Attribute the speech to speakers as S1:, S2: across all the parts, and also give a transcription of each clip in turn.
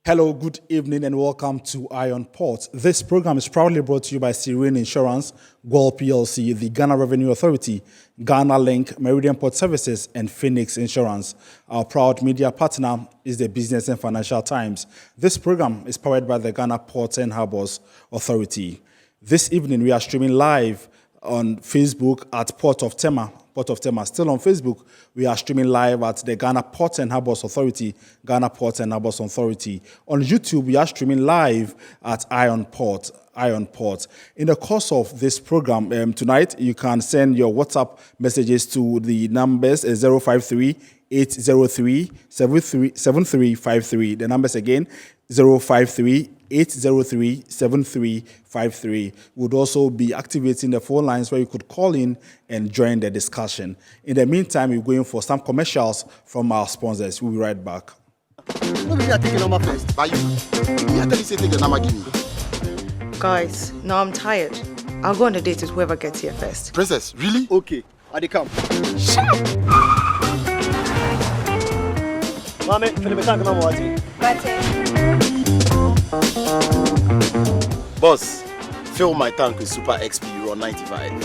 S1: Hello, good evening, and welcome to Iron Port. This program is proudly brought to you by Serene Insurance, Gwal PLC, the Ghana Revenue Authority, Ghana Link, Meridian Port Services, and Phoenix Insurance. Our proud media partner is the Business and Financial Times. This program is powered by the Ghana Ports and Harbours Authority. This evening, we are streaming live on Facebook at Port of Tema. Still on Facebook, we are streaming live at the Ghana Ports and Harbours Authority, Ghana Ports and Harbours Authority. On YouTube, we are streaming live at Iron Port. In the course of this program, tonight, you can send your WhatsApp messages to the numbers 053-803-7353. The numbers again, 053-803-7353. We would also be activating the phone lines where you could call in and join the discussion. In the meantime, we're going for some commercials from our sponsors. We'll be right back.
S2: Guys, now I'm tired. I'll go on a date with whoever gets here first.
S3: Princess, really? Okay, I come.
S2: Shut up!
S3: Mame, Boss, fill my tank with Super XP Ron 95.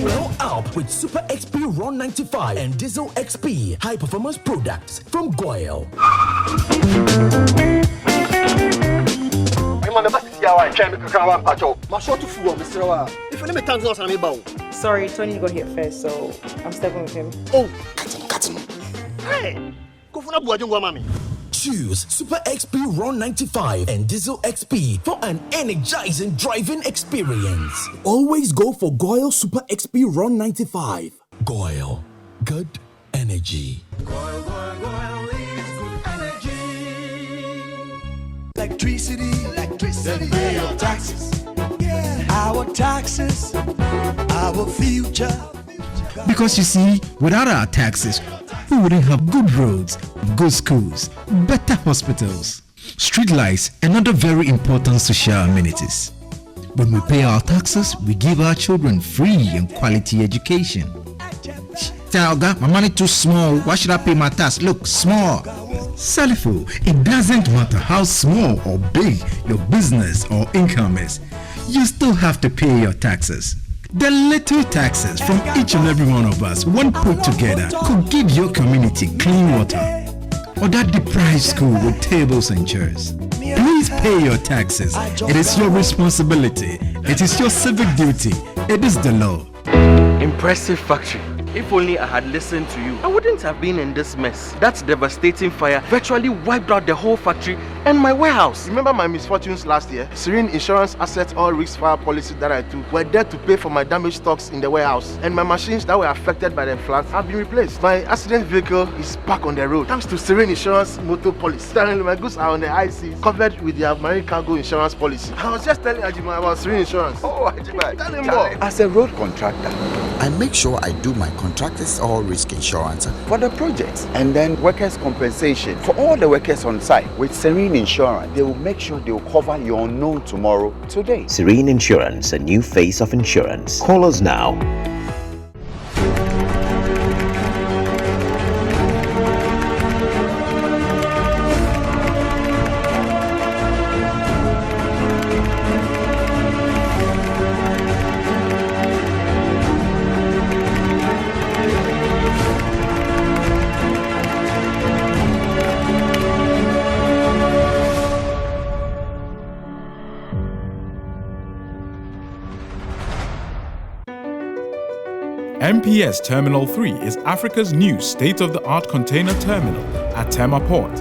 S4: Fill up with Super XP Ron 95 and Diesel XP high performance products from Goyle.
S2: Sorry, Tony got here first, so I'm stepping with him.
S3: Oh, cut him. Hey, go for mommy.
S4: Choose Super XP Ron 95 and Diesel XP for an energizing driving experience. Always go for Goyle Super XP Ron 95. Goyle, good energy.
S5: Goyle is good energy. Electricity, then pay your taxes. Yeah, our taxes, our future.
S6: Because you see, without our taxes, we wouldn't have good roads, good schools, better hospitals, streetlights, and other very important social amenities. When we pay our taxes, we give our children free and quality education. Talga, my money too small. Why should I pay my tax? Look, small. Salifo, it doesn't matter how small or big your business or income is. You still have to pay your taxes. The little taxes from each and every one of us, when put together, could give your community clean water or that deprived school with tables and chairs. Please pay your taxes. It is your responsibility. It is your civic duty. It is the law.
S7: Impressive factory. If only I had listened to you, I wouldn't have been in this mess. That devastating fire virtually wiped out the whole factory and my warehouse.
S3: Remember my misfortunes last year? Serene Insurance Asset All Risk Fire policy that I took were there to pay for my damaged stocks in the warehouse, and my machines that were affected by the floods have been replaced. My accident vehicle is back on the road thanks to Serene Insurance Motor Policy. Currently, my goods are on the IC, covered with their marine cargo insurance policy. I was just telling Ajima about Serene Insurance. Oh, Ajima, tell him more.
S8: As a road contractor, I make sure I do my contractors all risk insurance for the projects and then workers' compensation for all the workers on site. With Serene Insurance, they will make sure they will cover your unknown tomorrow today.
S9: Serene Insurance, a new face of insurance. Call us now.
S10: MPS Terminal 3 is Africa's new state-of-the-art container terminal at Tema Port.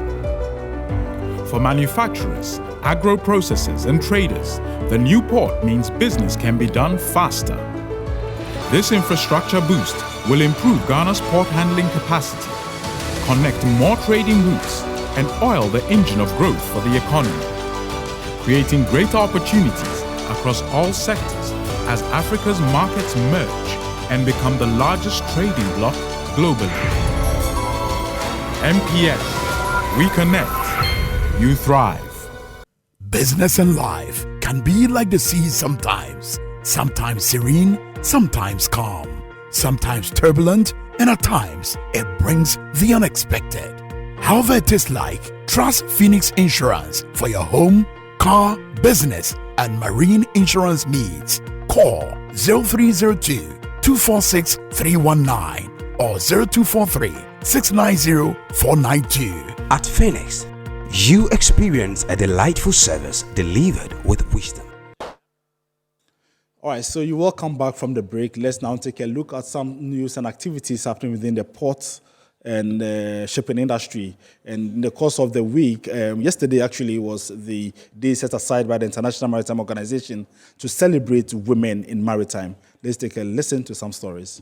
S10: For manufacturers, agro-processors and traders, the new port means business can be done faster. This infrastructure boost will improve Ghana's port handling capacity, connect more trading routes, and oil the engine of growth for the economy, creating greater opportunities across all sectors as Africa's markets merge and become the largest trading bloc globally. MPS, we connect, you thrive.
S11: Business and life can be like the sea sometimes. Sometimes serene, sometimes calm, sometimes turbulent, and at times it brings the unexpected. However it is like, trust Phoenix Insurance for your home, car, business, and marine insurance needs. Call 0302-246-319 or 0243-690-492.
S12: At Phoenix, you experience a delightful service delivered with wisdom.
S1: All right, so you're welcome back from the break. Let's now take a look at some news and activities happening within the ports and shipping industry. And in the course of the week, yesterday actually was the day set aside by the International Maritime Organization to celebrate women in maritime. Let's take a listen to some stories.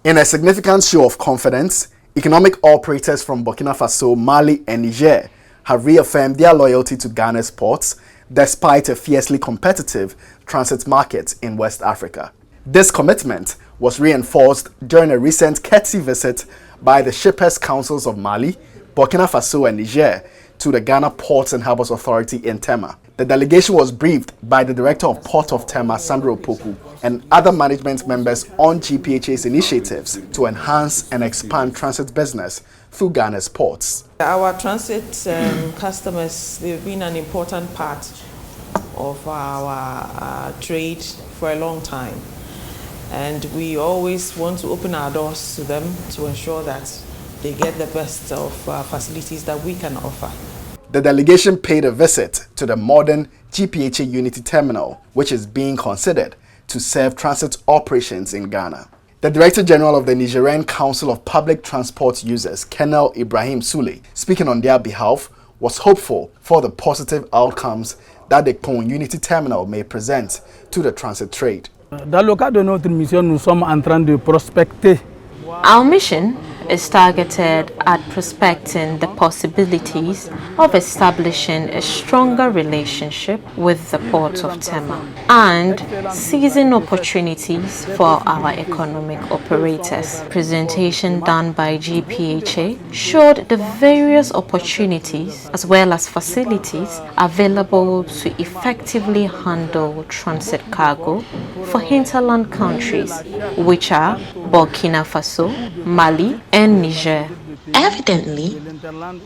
S13: In a significant show of confidence, economic operators from Burkina Faso, Mali, and Niger have reaffirmed their loyalty to Ghana's ports despite a fiercely competitive transit market in West Africa. This commitment was reinforced during a recent courtesy visit by the Shippers Councils of Mali, Burkina Faso, and Niger to the Ghana Ports and Harbours Authority in Tema. The delegation was briefed by the Director of Port of Tema, Sandro Opoku, and other management members on GPHA's initiatives to enhance and expand transit business through Ghana's ports.
S14: Our transit customers, they've been an important part of our trade for a long time. And we always want to open our doors to them to ensure that they get the best of facilities that we can offer.
S13: The delegation paid a visit to the modern GPHA Unity Terminal, which is being considered to serve transit operations in Ghana. The Director General of the Nigerian Council of Public Transport Users, Colonel Ibrahim Sule, speaking on their behalf, was hopeful for the positive outcomes that the Pont Unity Terminal may present to the transit trade.
S15: Dans le cadre de notre mission, nous sommes en train de prospecter.
S16: Our mission is targeted at prospecting the possibilities of establishing a stronger relationship with the Port of Tema and seizing opportunities for our economic operators. Presentation done by GPHA showed the various opportunities as well as facilities available to effectively handle transit cargo for hinterland countries, which are Burkina Faso, Mali, and Niger. Evidently,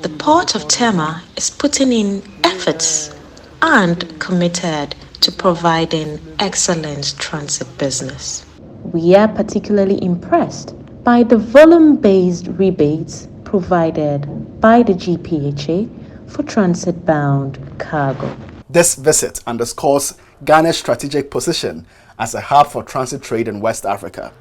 S16: the Port of Tema is putting in efforts and committed to providing excellent transit business. We are particularly impressed by the volume-based rebates provided by the GPHA for transit-bound cargo.
S13: This visit underscores Ghana's strategic position as a hub for transit trade in West Africa.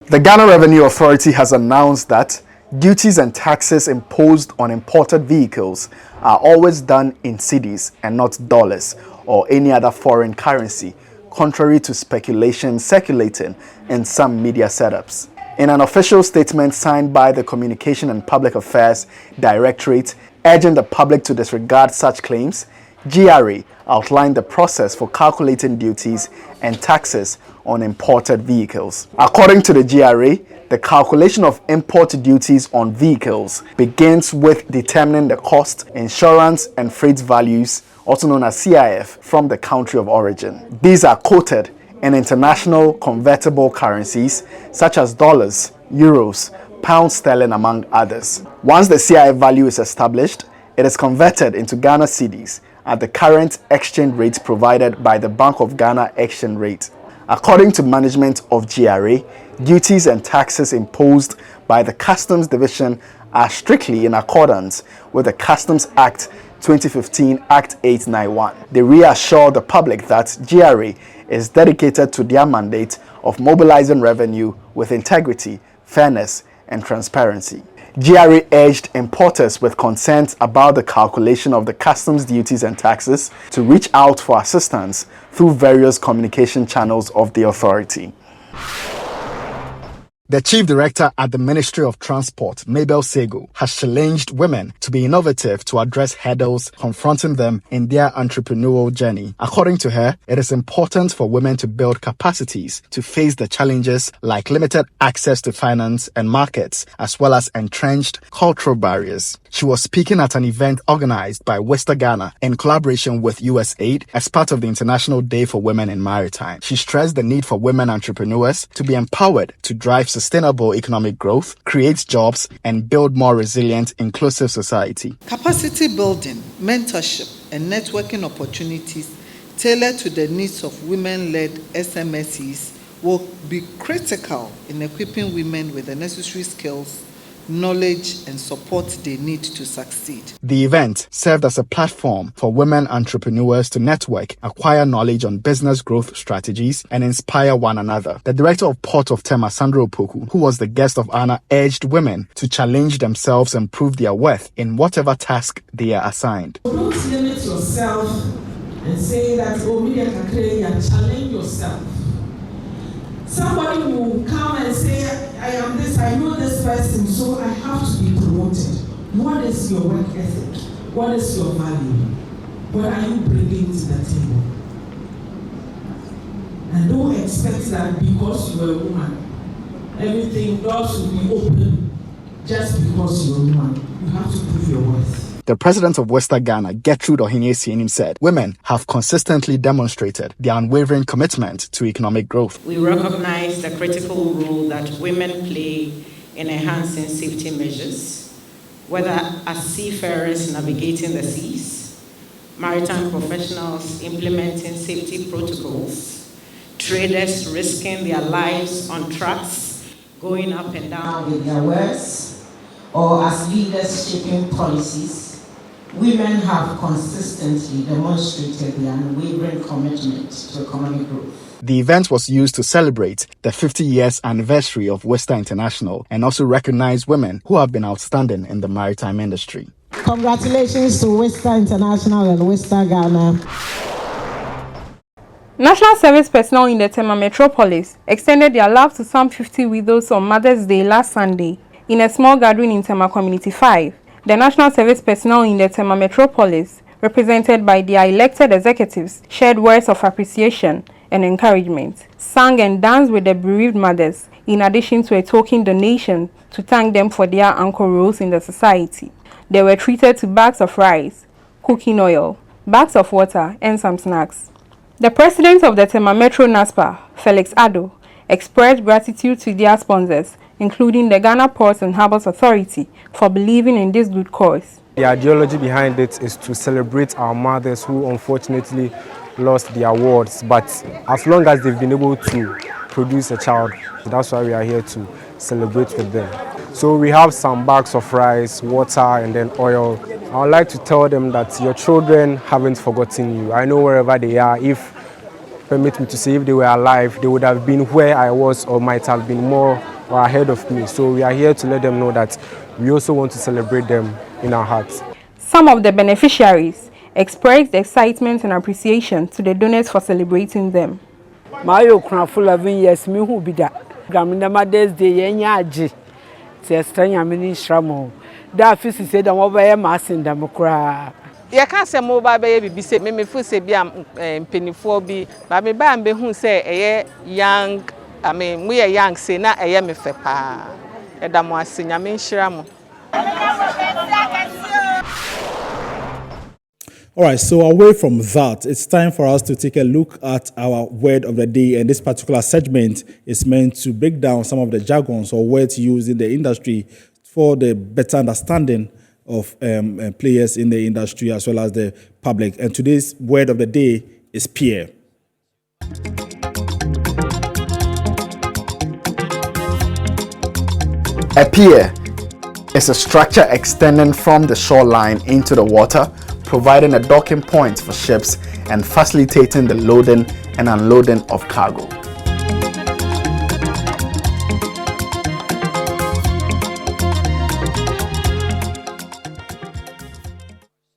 S13: The Ghana Revenue Authority has announced that duties and taxes imposed on imported vehicles are always done in cedis and not dollars or any other foreign currency, contrary to speculation circulating in some media setups. In an official statement signed by the Communication and Public Affairs Directorate urging the public to disregard such claims, GRA outlined the process for calculating duties and taxes on imported vehicles. According to the GRA, the calculation of import duties on vehicles begins with determining the cost, insurance, and freight values, also known as CIF, from the country of origin. These are quoted in international convertible currencies such as dollars, euros, pound sterling, among others. Once the CIF value is established, it is converted into Ghana cedis at the current exchange rate provided by the Bank of Ghana exchange rate. According to management of GRA, duties and taxes imposed by the Customs Division are strictly in accordance with the Customs Act 2015 Act 891. They reassure the public that GRA is dedicated to their mandate of mobilizing revenue with integrity, fairness, and transparency. GRA urged importers with concerns about the calculation of the customs duties and taxes to reach out for assistance through various communication channels of the authority. The chief director at the Ministry of Transport, Mabel Sego, has challenged women to be innovative to address hurdles confronting them in their entrepreneurial journey. According to her, it is important for women to build capacities to face the challenges like limited access to finance and markets, as well as entrenched cultural barriers. She was speaking at an event organized by Western Ghana in collaboration with USAID as part of the International Day for Women in Maritime. She stressed the need for women entrepreneurs to be empowered to drive sustainable economic growth, create jobs, and build more resilient, inclusive society.
S17: Capacity building, mentorship, and networking opportunities tailored to the needs of women-led SMSEs will be critical in equipping women with the necessary skills, knowledge, and support they need to succeed.
S13: The event served as a platform for women entrepreneurs to network, acquire knowledge on business growth strategies, and inspire one another. The director of Port of Tema, Sandra Opoku, who was the guest of honor, urged women to challenge themselves and prove their worth in whatever task they are assigned.
S18: Don't limit yourself and say that, oh, me can create and challenge yourself. Somebody will come and say, I am this, I know this person, so I have to be promoted. What is your work ethic? What is your value? What are you bringing to the table? And don't expect that because you are a woman, everything, doors will be open just because you are a woman. You have to prove your worth.
S13: The president of Western Ghana, Gertrude Ohinie-Sienim, said women have consistently demonstrated their unwavering commitment to economic growth.
S19: We recognize the critical role that women play in enhancing safety measures, whether as seafarers navigating the seas, maritime professionals implementing safety protocols, traders risking their lives on trucks, going up and down
S18: with their words, or as leaders shaping policies. Women have consistently demonstrated their unwavering commitment to economic growth.
S13: The event was used to celebrate the 50 years anniversary of Western International and also recognize women who have been outstanding in the maritime industry.
S18: Congratulations to Western International and Western Ghana.
S20: National service personnel in the Tema metropolis extended their love to some 50 widows on Mother's Day last Sunday in a small gathering in Tema Community 5. The national service personnel in the Tema metropolis, represented by their elected executives, shared words of appreciation and encouragement, sang and danced with the bereaved mothers, in addition to a token donation to thank them for their anchor roles in the society. They were treated to bags of rice, cooking oil, bags of water, and some snacks. The president of the Tema Metro NASPA, Felix Addo, expressed gratitude to their sponsors, including the Ghana Ports and Harbours Authority, for believing in this good cause.
S21: The ideology behind it is to celebrate our mothers who unfortunately lost their wards, but as long as they've been able to produce a child, that's why we are here to celebrate with them. So we have some bags of rice, water, and then oil. I would like to tell them that your children haven't forgotten you. I know wherever they are, if permit me to say, if they were alive, they would have been where I was or might have been more or ahead of me. So we are here to let them know that we also want to celebrate them in our hearts.
S20: Some of the beneficiaries expressed excitement and appreciation to the donors for celebrating them.
S22: Mayo Cranful 11 years, me who be that. Gamina Mother's Day, Yaji, Testanya Mini Shramo. That fist said, I'm over a mass in Democrat.
S23: You can't say mobile baby, be said, me for say, be a penny for be, but me bambe who say a young. I mean, we are young, say, not a yammy fepa. Edamwa Sinyamin Shramo.
S1: All right, so away from that, it's time for us to take a look at our word of the day. And this particular segment is meant to break down some of the jargons or words used in the industry for the better understanding of players in the industry as well as the public. And today's word of the day is peer.
S13: A pier is a structure extending from the shoreline into the water, providing a docking point for ships and facilitating the loading and unloading of cargo.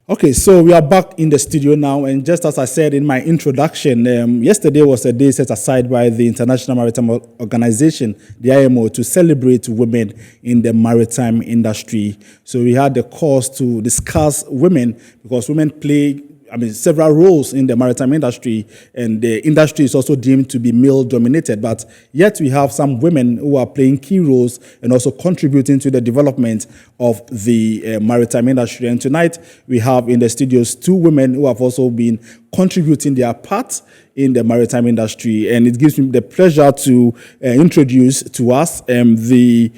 S1: Okay, Okay, so we are back in the studio now, and just as I said in my introduction, yesterday was a day set aside by the International Maritime Organization, the IMO, to celebrate women in the maritime industry. So we had the cause to discuss women, because women play several roles in the maritime industry, and the industry is also deemed to be male-dominated. But yet we have some women who are playing key roles and also contributing to the development of the maritime industry. And tonight we have in the studios 2 women who have also been contributing their part in the maritime industry. And it gives me the pleasure to introduce to us the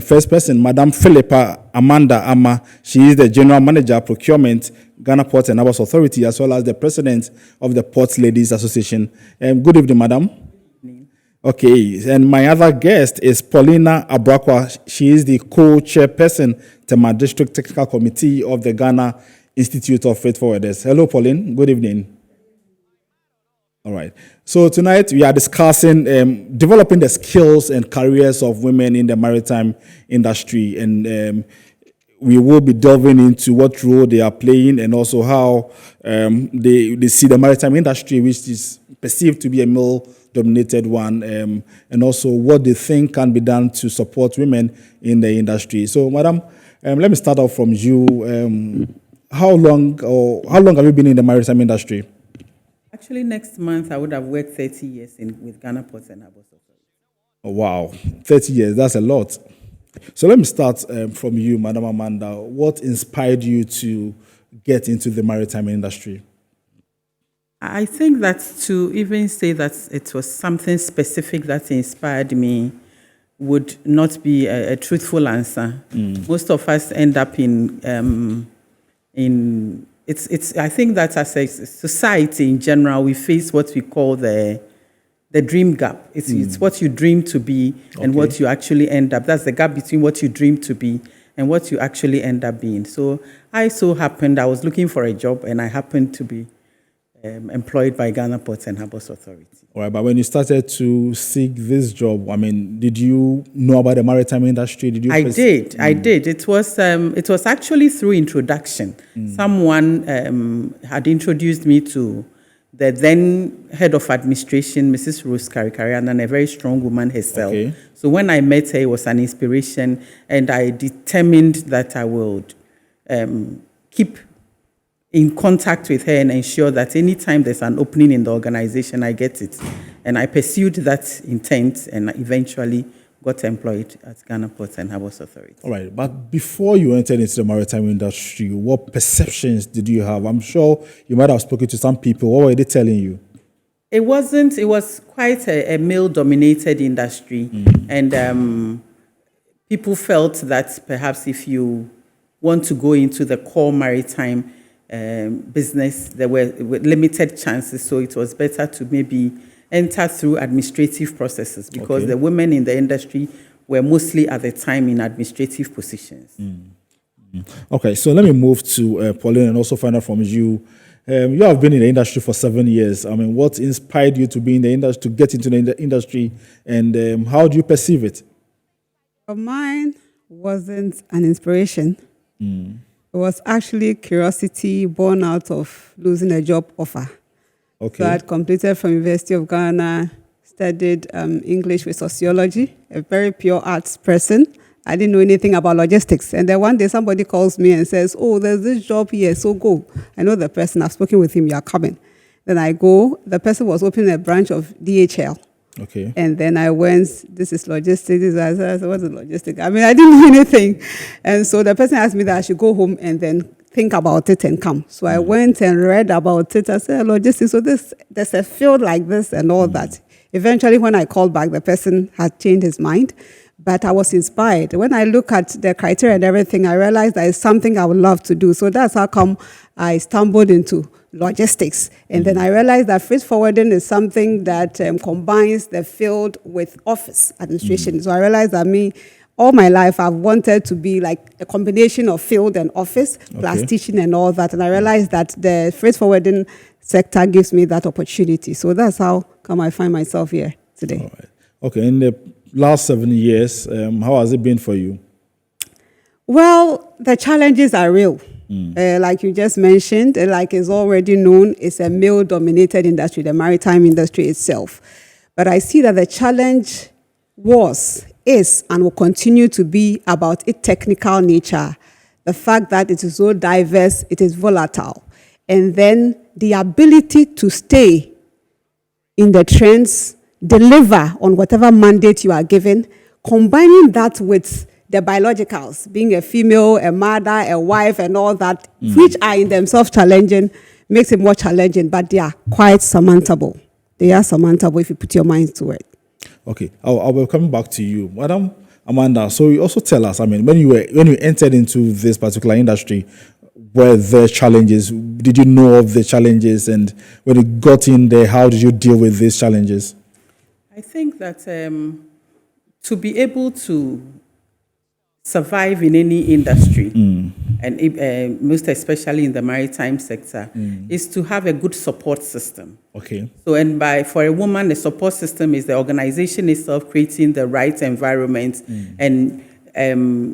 S1: first person, Madam Philippa Amanda Ama. She is the General Manager, Procurement, Ghana Ports and Harbours Authority, as well as the President of the Ports Ladies Association. Good evening, Madam. Okay, and my other guest is Paulina Abrakwa. She is the co-chairperson, Tema District Technical Committee of the Ghana Institute of Freight Forwarders. Hello, Pauline. Good evening. All right. So tonight we are discussing developing the skills and careers of women in the maritime industry, and we will be delving into what role they are playing, and also how they see the maritime industry, which is perceived to be a male-dominated one, and also what they think can be done to support women in the industry. So, Madam, let me start off from you. How long have you been in the maritime industry?
S2: Actually, next month I would have worked 30 years with Ghana Ports and Harbours Authority.
S1: Oh, wow, 30 years, that's a lot. So let me start from you, Madam Amanda. What inspired you to get into the maritime industry?
S2: I think that to even say that it was something specific that inspired me would not be a truthful answer. Most of us end up in I think that as a society in general, we face what we call the dream gap. It's what you dream to be and what you actually end up. That's the gap between what you dream to be and what you actually end up being. So I was looking for a job, and I happened to be employed by Ghana Ports and Harbours Authority.
S1: All right, but when you started to seek this job, did you know about the maritime industry?
S2: I did. It was actually through introduction. Someone had introduced me to the then head of administration, Mrs. Rose Karikarian, and a very strong woman herself. Okay. So when I met her, it was an inspiration, and I determined that I would keep in contact with her and ensure that anytime there's an opening in the organization, I get it. And I pursued that intent and eventually got employed at Ghana Ports and Harbours Authority.
S1: All right, but before you entered into the maritime industry, what perceptions did you have? I'm sure you might have spoken to some people. What were they telling you?
S2: It was quite a male-dominated industry. And people felt that perhaps if you want to go into the core maritime business, there were limited chances, so it was better to maybe enter through administrative processes, because the women in the industry were mostly at the time in administrative positions.
S1: Okay, so let me move to Pauline and also find out from you. You have been in the industry for 7 years. What inspired you to be in the industry, to get into the industry, and how do you perceive it?
S4: Mine wasn't an inspiration. It was actually curiosity born out of losing a job offer. So I had completed from University of Ghana, studied English with sociology, a very pure arts person. I didn't know anything about logistics. And then one day somebody calls me and says, oh, there's this job here, so go. I know the person, I've spoken with him, you are coming. Then I go, the person was opening a branch of DHL. And then I went, this is logistics. I said, what is logistics? I didn't know anything. And so the person asked me that I should go home and then think about it and come. So I went and read about it. I said, logistics, so there's a field like this and all that. Eventually, when I called back, the person had changed his mind. But I was inspired. When I look at the criteria and everything, I realized that it's something I would love to do. So that's how come I stumbled into logistics. And then I realized that freight forwarding is something that combines the field with office administration. So I realized that all my life, I've wanted to be like a combination of field and office, plus teaching and all that. And I realized that the freight forwarding sector gives me that opportunity. So that's how come I find myself here today.
S1: All right. Okay, in the last 7 years, how has it been for you?
S4: Well, the challenges are real. Like you just mentioned, like is already known, it's a male-dominated industry, the maritime industry itself. But I see that the challenge is, and will continue to be about its technical nature, the fact that it is so diverse, it is volatile, and then the ability to stay in the trends, deliver on whatever mandate you are given, combining that with the biologicals, being a female, a mother, a wife, and all that, which are in themselves challenging, makes it more challenging, but they are quite surmountable. They are surmountable if you put your mind to it.
S1: Okay, I'll be coming back to you, Madam Amanda. So you also tell us, I mean, when you entered into this particular industry, were there challenges? Did you know of the challenges? And when you got in there, how did you deal with these challenges?
S2: I think that to be able to survive in any industry, and most especially in the maritime sector, is to have a good support system.
S1: Okay.
S2: So, for a woman, the support system is the organization itself creating the right environment and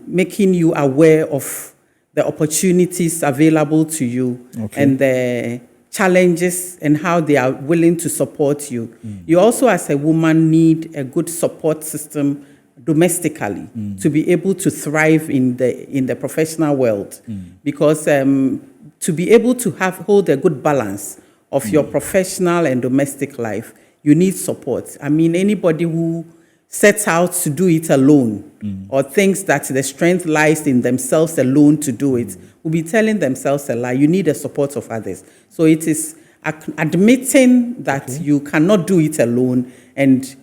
S2: making you aware of the opportunities available to you and the challenges and how they are willing to support you. You also, as a woman, need a good support system domestically to be able to thrive in the professional world, because to be able to hold a good balance of your professional and domestic life, you need support. I mean, anybody who sets out to do it alone or thinks that the strength lies in themselves alone to do it will be telling themselves a lie. You need the support of others. So it is admitting that you cannot do it alone and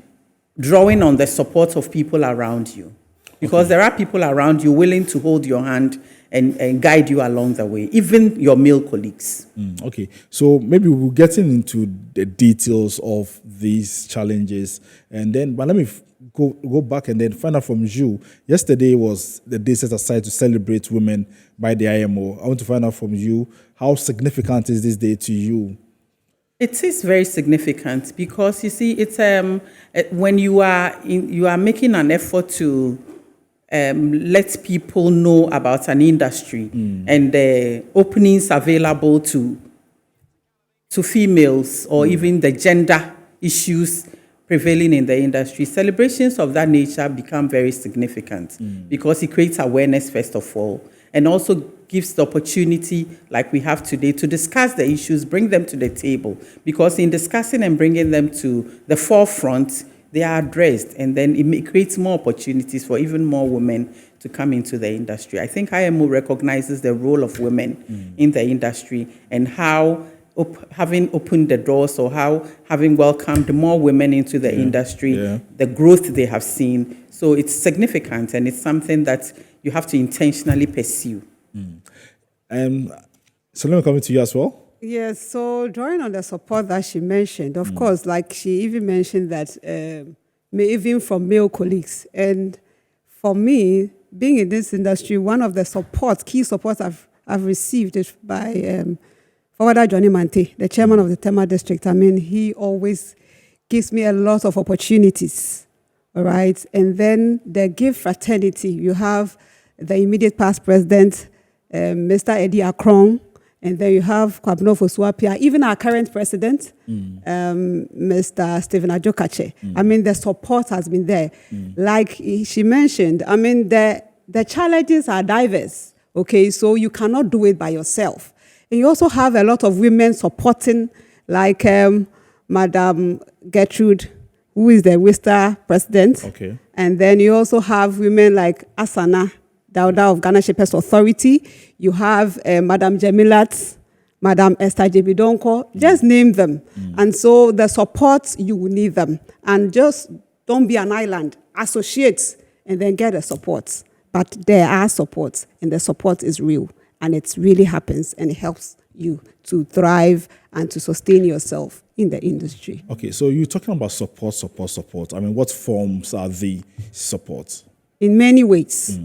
S2: drawing on the support of people around you, because there are people around you willing to hold your hand and guide you along the way, even your male colleagues.
S1: Okay, so maybe we'll get into the details of these challenges, and then, but let me go back and then find out from you. Yesterday was the day set aside to celebrate women by the IMO. I want to find out from you, how significant is this day to you?
S2: It is very significant because, you see, it's when you are making an effort to let people know about an industry and the openings available to females or even the gender issues prevailing in the industry. Celebrations of that nature become very significant because it creates awareness, first of all, and also gives the opportunity, like we have today, to discuss the issues, bring them to the table, because in discussing and bringing them to the forefront, they are addressed, and then it creates more opportunities for even more women to come into the industry. I think IMO recognizes the role of women in the industry and how having opened the doors, or how having welcomed more women into the industry, the growth they have seen. So it's significant, and it's something that you have to intentionally pursue.
S1: So let me come to you as well.
S4: Yes, so drawing on the support that she mentioned, of course, like she even mentioned that even from male colleagues. And for me, being in this industry, one of the key supports I've received is by Forwarder Johnny Mante, the chairman of the Tema district. I mean, he always gives me a lot of opportunities, all right? And then the give fraternity, you have the immediate past president, Mr. Eddie Akron, and then you have Kwabno Fosuapia, even our current president, Mr. Stephen Ajokache. I mean, the support has been there. Like she mentioned, I mean, the challenges are diverse, okay? So you cannot do it by yourself. And you also have a lot of women supporting, like Madam Gertrude, who is the Worcester president.
S1: Okay.
S4: And then you also have women like Asana Dauda of Ghana Shepherds Authority. You have Madam Jemilat, Madam Esther Jebidonko. Just name them. And so the support, you will need them. And just don't be an island. Associate and then get the support. But there are supports, and the support is real. And it really happens, and it helps you to thrive and to sustain yourself in the industry.
S1: Okay, so you're talking about support. I mean, what forms are the supports?
S4: In many ways.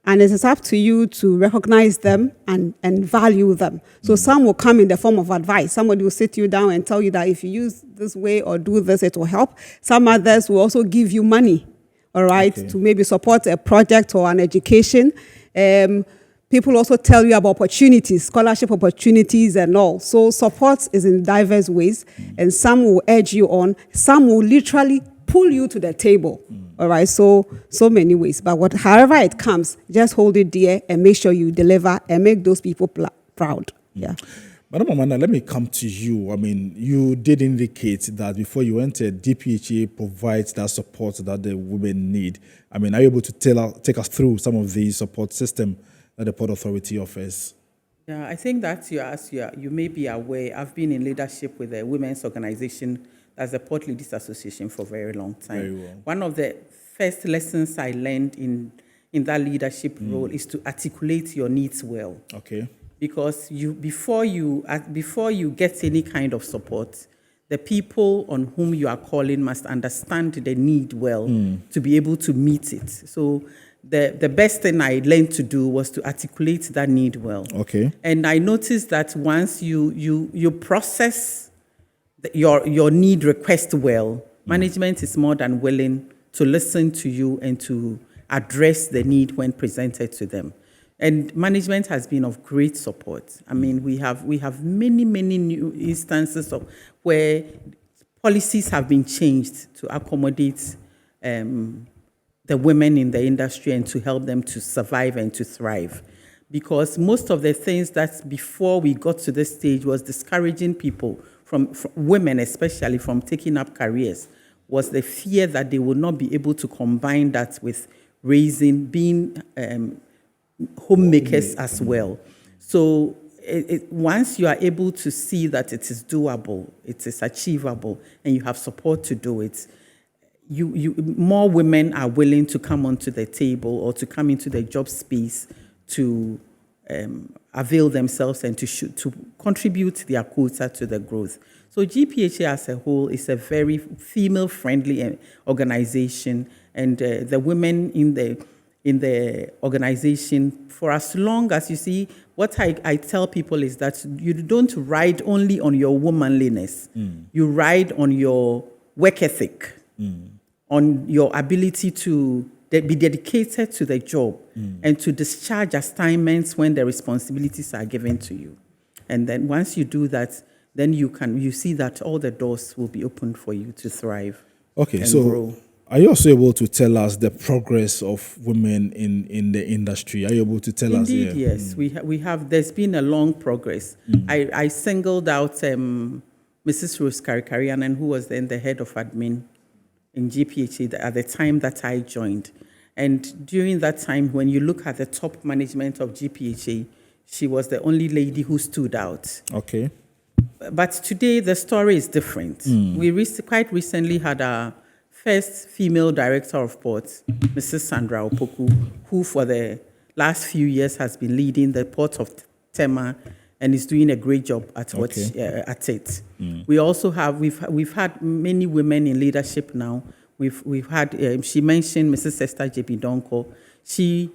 S4: And it is up to you to recognize them and value them. So some will come in the form of advice. Somebody will sit you down and tell you that if you use this way or do this, it will help. Some others will also give you money, all right, to maybe support a project or an education. people also tell you about opportunities, scholarship opportunities and all. So support is in diverse ways, and some will urge you on, some will literally pull you to the table. All right, so many ways. But however it comes, just hold it dear and make sure you deliver and make those people proud. Yeah.
S1: Madam Amanda, let me come to you. I mean, you did indicate that before you entered, GPHA provides that support that the women need. I mean, are you able to take us through some of the support system that the Port Authority offers?
S2: Yeah, I think that you may be aware, I've been in leadership with a women's organization as the Port Ladies Association for a very long time.
S1: Very well.
S2: One of the first lessons I learned in that leadership role is to articulate your needs well.
S1: Okay.
S2: Because before you get any kind of support, the people on whom you are calling must understand the need well to be able to meet it. So the best thing I learned to do was to articulate that need well.
S1: Okay.
S2: And I noticed that once you process your need request well, management is more than willing to listen to you and to address the need when presented to them. And management has been of great support. I mean, we have many new instances of where policies have been changed to accommodate the women in the industry and to help them to survive and to thrive. Because most of the things that before we got to this stage was discouraging people, from women especially, from taking up careers, was the fear that they would not be able to combine that with being homemakers as well. So once you are able to see that it is doable, it is achievable, and you have support to do it, more women are willing to come onto the table or to come into the job space to avail themselves and to contribute their quota to the growth. So GPHA as a whole is a very female-friendly organization, and the women in the organization, for as long as you see, what I tell people is that you don't ride only on your womanliness. You ride on your work ethic, on your ability to be dedicated to the job and to discharge assignments when the responsibilities are given to you. And then once you do that, then you see that all the doors will be opened for you to thrive.
S1: Okay,
S2: and
S1: so
S2: grow.
S1: Are you also able to tell us the progress of women in the industry? Are you able to tell us?
S2: Indeed, yes. We have. There's been a long progress. I singled out Mrs. Rose Karikarianen, who was then the head of admin in GPHA at the time that I joined. And during that time, when you look at the top management of GPHA, she was the only lady who stood out.
S1: Okay.
S2: But today, the story is different. We quite recently had our first female director of ports, Mrs. Sandra Opoku, who for the last few years has been leading the port of Tema and is doing a great job at at it. We also have we've had many women in leadership now. We've had she mentioned Mrs. Esther J.P. Donko. She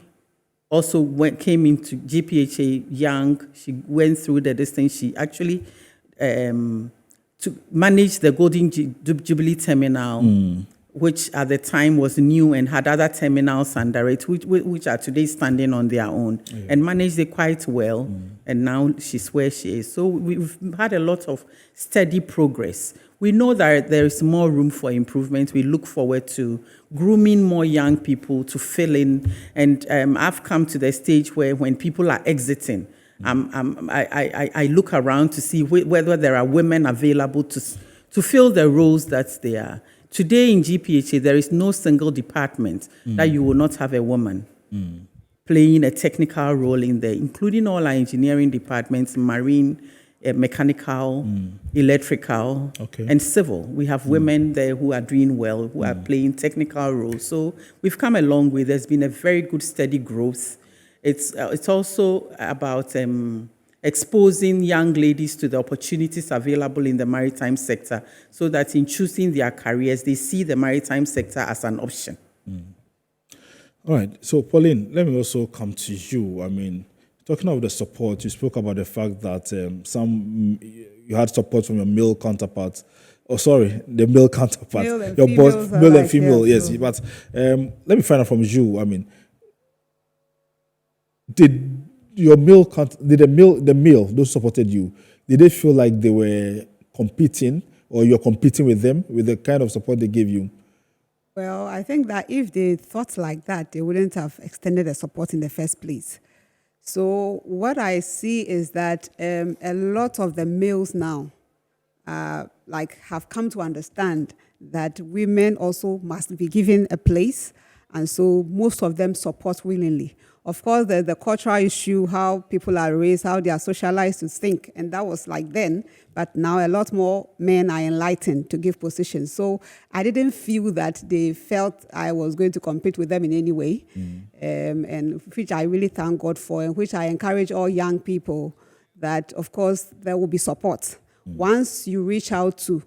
S2: also came into GPHA young. She went through the distance. She actually to manage the Golden Jubilee Terminal, which at the time was new and had other terminals under it, which are today standing on their own, and managed it quite well. And now she's where she is. So we've had a lot of steady progress. We know that there is more room for improvement. We look forward to grooming more young people to fill in. And I've come to the stage where when people are exiting, I look around to see whether there are women available to fill the roles that they are. Today in GPHA, there is no single department that you will not have a woman playing a technical role in there, including all our engineering departments, marine, mechanical, electrical, and civil. We have women there who are doing well, who are playing technical roles. So we've come a long way. There's been a very good, steady growth. It's also about exposing young ladies to the opportunities available in the maritime sector so that in choosing their careers, they see the maritime sector as an option.
S1: All right. So, Pauline, let me also come to you. I mean, talking about the support, you spoke about the fact that you had support from your male counterparts. Oh, sorry, the male counterparts. Your boss, male and female, yes. So. But let me find out from you. I mean, did your male, did the male, those supported you, did they feel like they were competing, or you're competing with them with the kind of support they gave you?
S4: Well, I think that if they thought like that, they wouldn't have extended the support in the first place. So what I see is that a lot of the males now have come to understand that women also must be given a place, and so most of them support willingly. Of course, there's the cultural issue, how people are raised, how they are socialized to think, and that was like then, but now a lot more men are enlightened to give positions. So I didn't feel that they felt I was going to compete with them in any way, and which I really thank God for, and which I encourage all young people that, of course, there will be support. Once you reach out to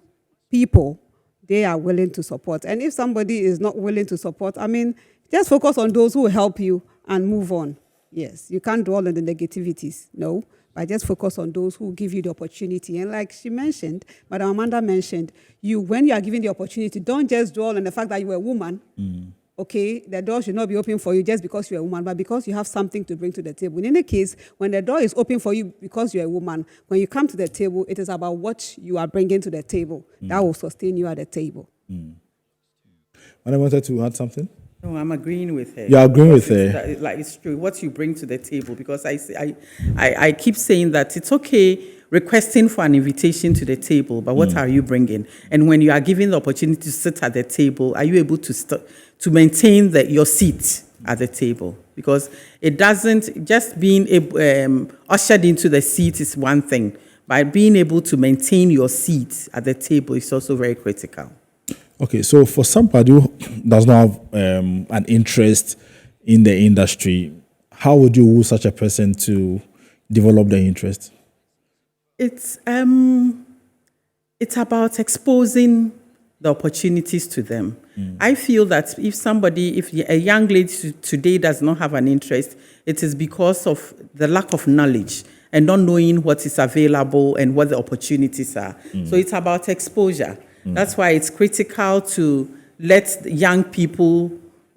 S4: people, they are willing to support. And if somebody is not willing to support, I mean, just focus on those who help you and move on. Yes, you can't dwell on the negativities, no, but just focus on those who give you the opportunity. And like she mentioned, Madam Amanda mentioned, when you are given the opportunity, don't just dwell on the fact that you're a woman. Okay, the door should not be open for you just because you're a woman, but because you have something to bring to the table. In any case, when the door is open for you because you're a woman, when you come to the table, it is about what you are bringing to the table. That will sustain you at the table.
S1: I wanted to add something.
S2: No, I'm agreeing with her.
S1: You're agreeing with her.
S2: It's true. What you bring to the table, because I keep saying that it's okay requesting for an invitation to the table, but what are you bringing? And when you are given the opportunity to sit at the table, are you able to maintain your seat at the table? Because it doesn't, just being ushered into the seat is one thing, but being able to maintain your seat at the table is also very critical.
S1: Okay, so for somebody who does not have an interest in the industry, how would you woo such a person to develop their interest?
S2: It's about exposing the opportunities to them. I feel that if a young lady today does not have an interest, it is because of the lack of knowledge and not knowing what is available and what the opportunities are. So it's about exposure. That's why it's critical to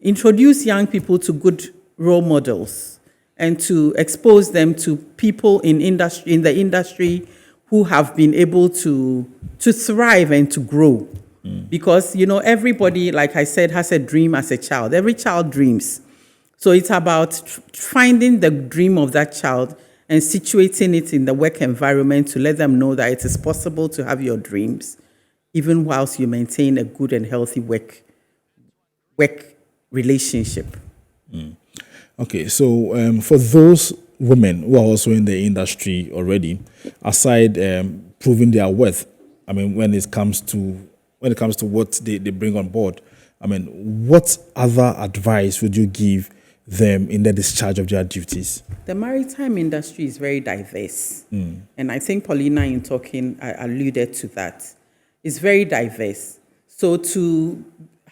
S2: introduce young people to good role models and to expose them to people in the industry who have been able to thrive and to grow. Because, everybody, like I said, has a dream as a child. Every child dreams. So it's about finding the dream of that child and situating it in the work environment to let them know that it is possible to have your dreams, even whilst you maintain a good and healthy work relationship.
S1: Okay, so for those women who are also in the industry already, aside proving their worth, I mean, when it comes to what they bring on board, I mean, what other advice would you give them in the discharge of their duties?
S2: The maritime industry is very diverse, and I think Paulina, in talking, alluded to that. It's very diverse. So to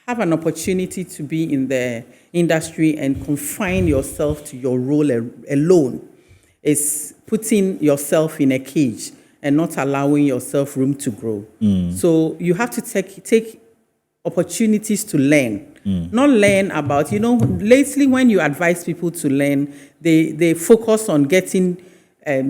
S2: have an opportunity to be in the industry and confine yourself to your role alone is putting yourself in a cage and not allowing yourself room to grow. So you have to take opportunities to learn. Not learn about, lately when you advise people to learn, they focus on getting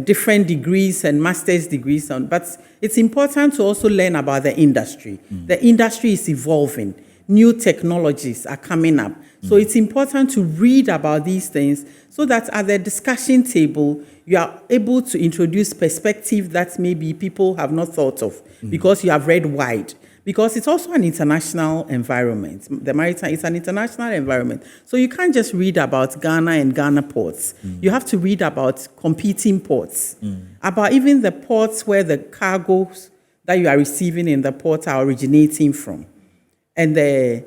S2: different degrees and master's degrees but it's important to also learn about the industry. The industry is evolving. New technologies are coming up. So it's important to read about these things so that at the discussion table, you are able to introduce perspective that maybe people have not thought of because you have read wide. Because it's also an international environment. The maritime is an international environment. So you can't just read about Ghana and Ghana ports. You have to read about competing ports, about even the ports where the cargoes that you are receiving in the port are originating from, and the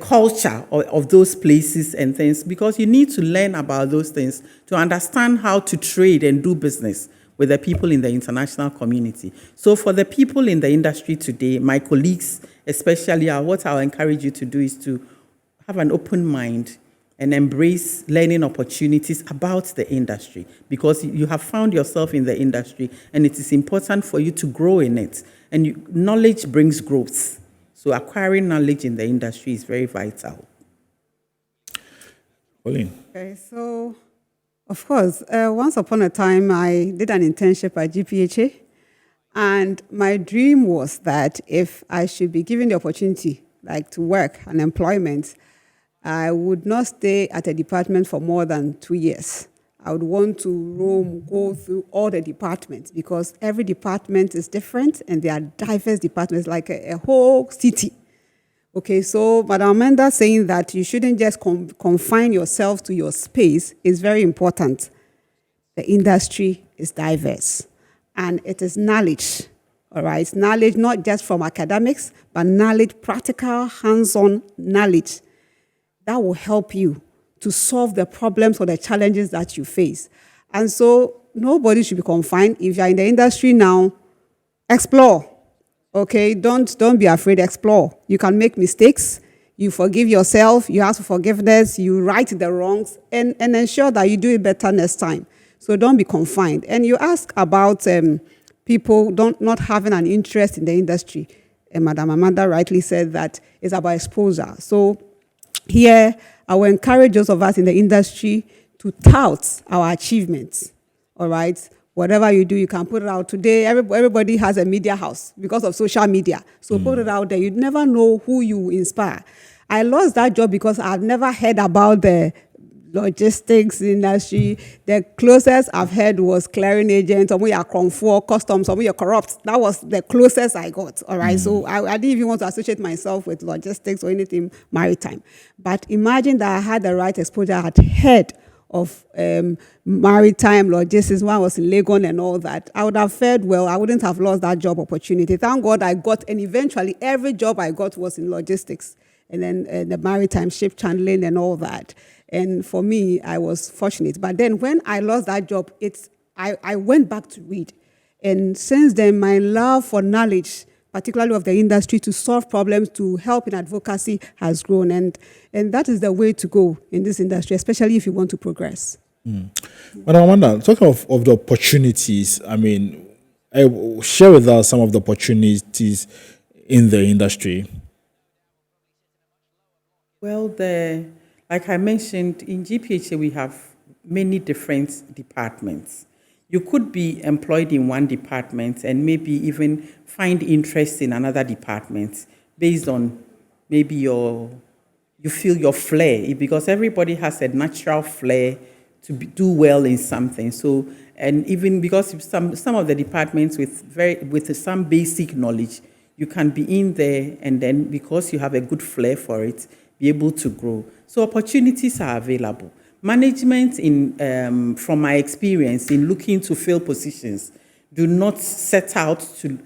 S2: culture of those places and things, because you need to learn about those things to understand how to trade and do business with the people in the international community. So for the people in the industry today, my colleagues especially, what I'll encourage you to do is to have an open mind and embrace learning opportunities about the industry, because you have found yourself in the industry and it is important for you to grow in it. And knowledge brings growth. So acquiring knowledge in the industry is very vital.
S1: Pauline.
S4: Okay, so Of course. Once upon a time, I did an internship at GPHA, and my dream was that if I should be given the opportunity, like to work and employment, I would not stay at a department for more than 2 years. I would want to roam, go through all the departments, because every department is different and they are diverse departments, like a whole city. Okay, so Madam Amanda saying that you shouldn't just confine yourself to your space is very important. The industry is diverse, and it is knowledge, all right? Knowledge not just from academics, but knowledge, practical, hands-on knowledge that will help you to solve the problems or the challenges that you face. And so nobody should be confined. If you're in the industry now, explore. Okay, don't be afraid, explore. You can make mistakes, you forgive yourself, you ask for forgiveness, you right the wrongs, and ensure that you do it better next time. So don't be confined. And you ask about people not having an interest in the industry. And Madam Amanda rightly said that it's about exposure. So here, I will encourage those of us in the industry to tout our achievements, all right? Whatever you do, you can put it out. Today, everybody has a media house because of social media. So put it out there. You never know who you inspire. I lost that job because I've never heard about the logistics industry. The closest I've heard was clearing agents, some are conform, customs, some are corrupt. That was the closest I got, all right? So I didn't even want to associate myself with logistics or anything maritime. But imagine that I had the right exposure. I had heard of maritime logistics, one was in Legon and all that. I would have fared well. I wouldn't have lost that job opportunity. Thank God I got, and eventually every job I got was in logistics, and then the maritime ship handling and all that. And for me, I was fortunate. But then when I lost that job, I went back to read. And since then, my love for knowledge, particularly of the industry, to solve problems, to help in advocacy, has grown. And that is the way to go in this industry, especially if you want to progress.
S1: Madam Amanda, talking of the opportunities, I mean, share with us some of the opportunities in the industry.
S2: Well, like I mentioned, in GPHA, we have many different departments. You could be employed in one department and maybe even find interest in another department based on maybe you feel your flair, because everybody has a natural flair to do well in something. So, and even because some of the departments with some basic knowledge, you can be in there, and then because you have a good flair for it, be able to grow. So opportunities are available. Management, from my experience in looking to fill positions, do not set out to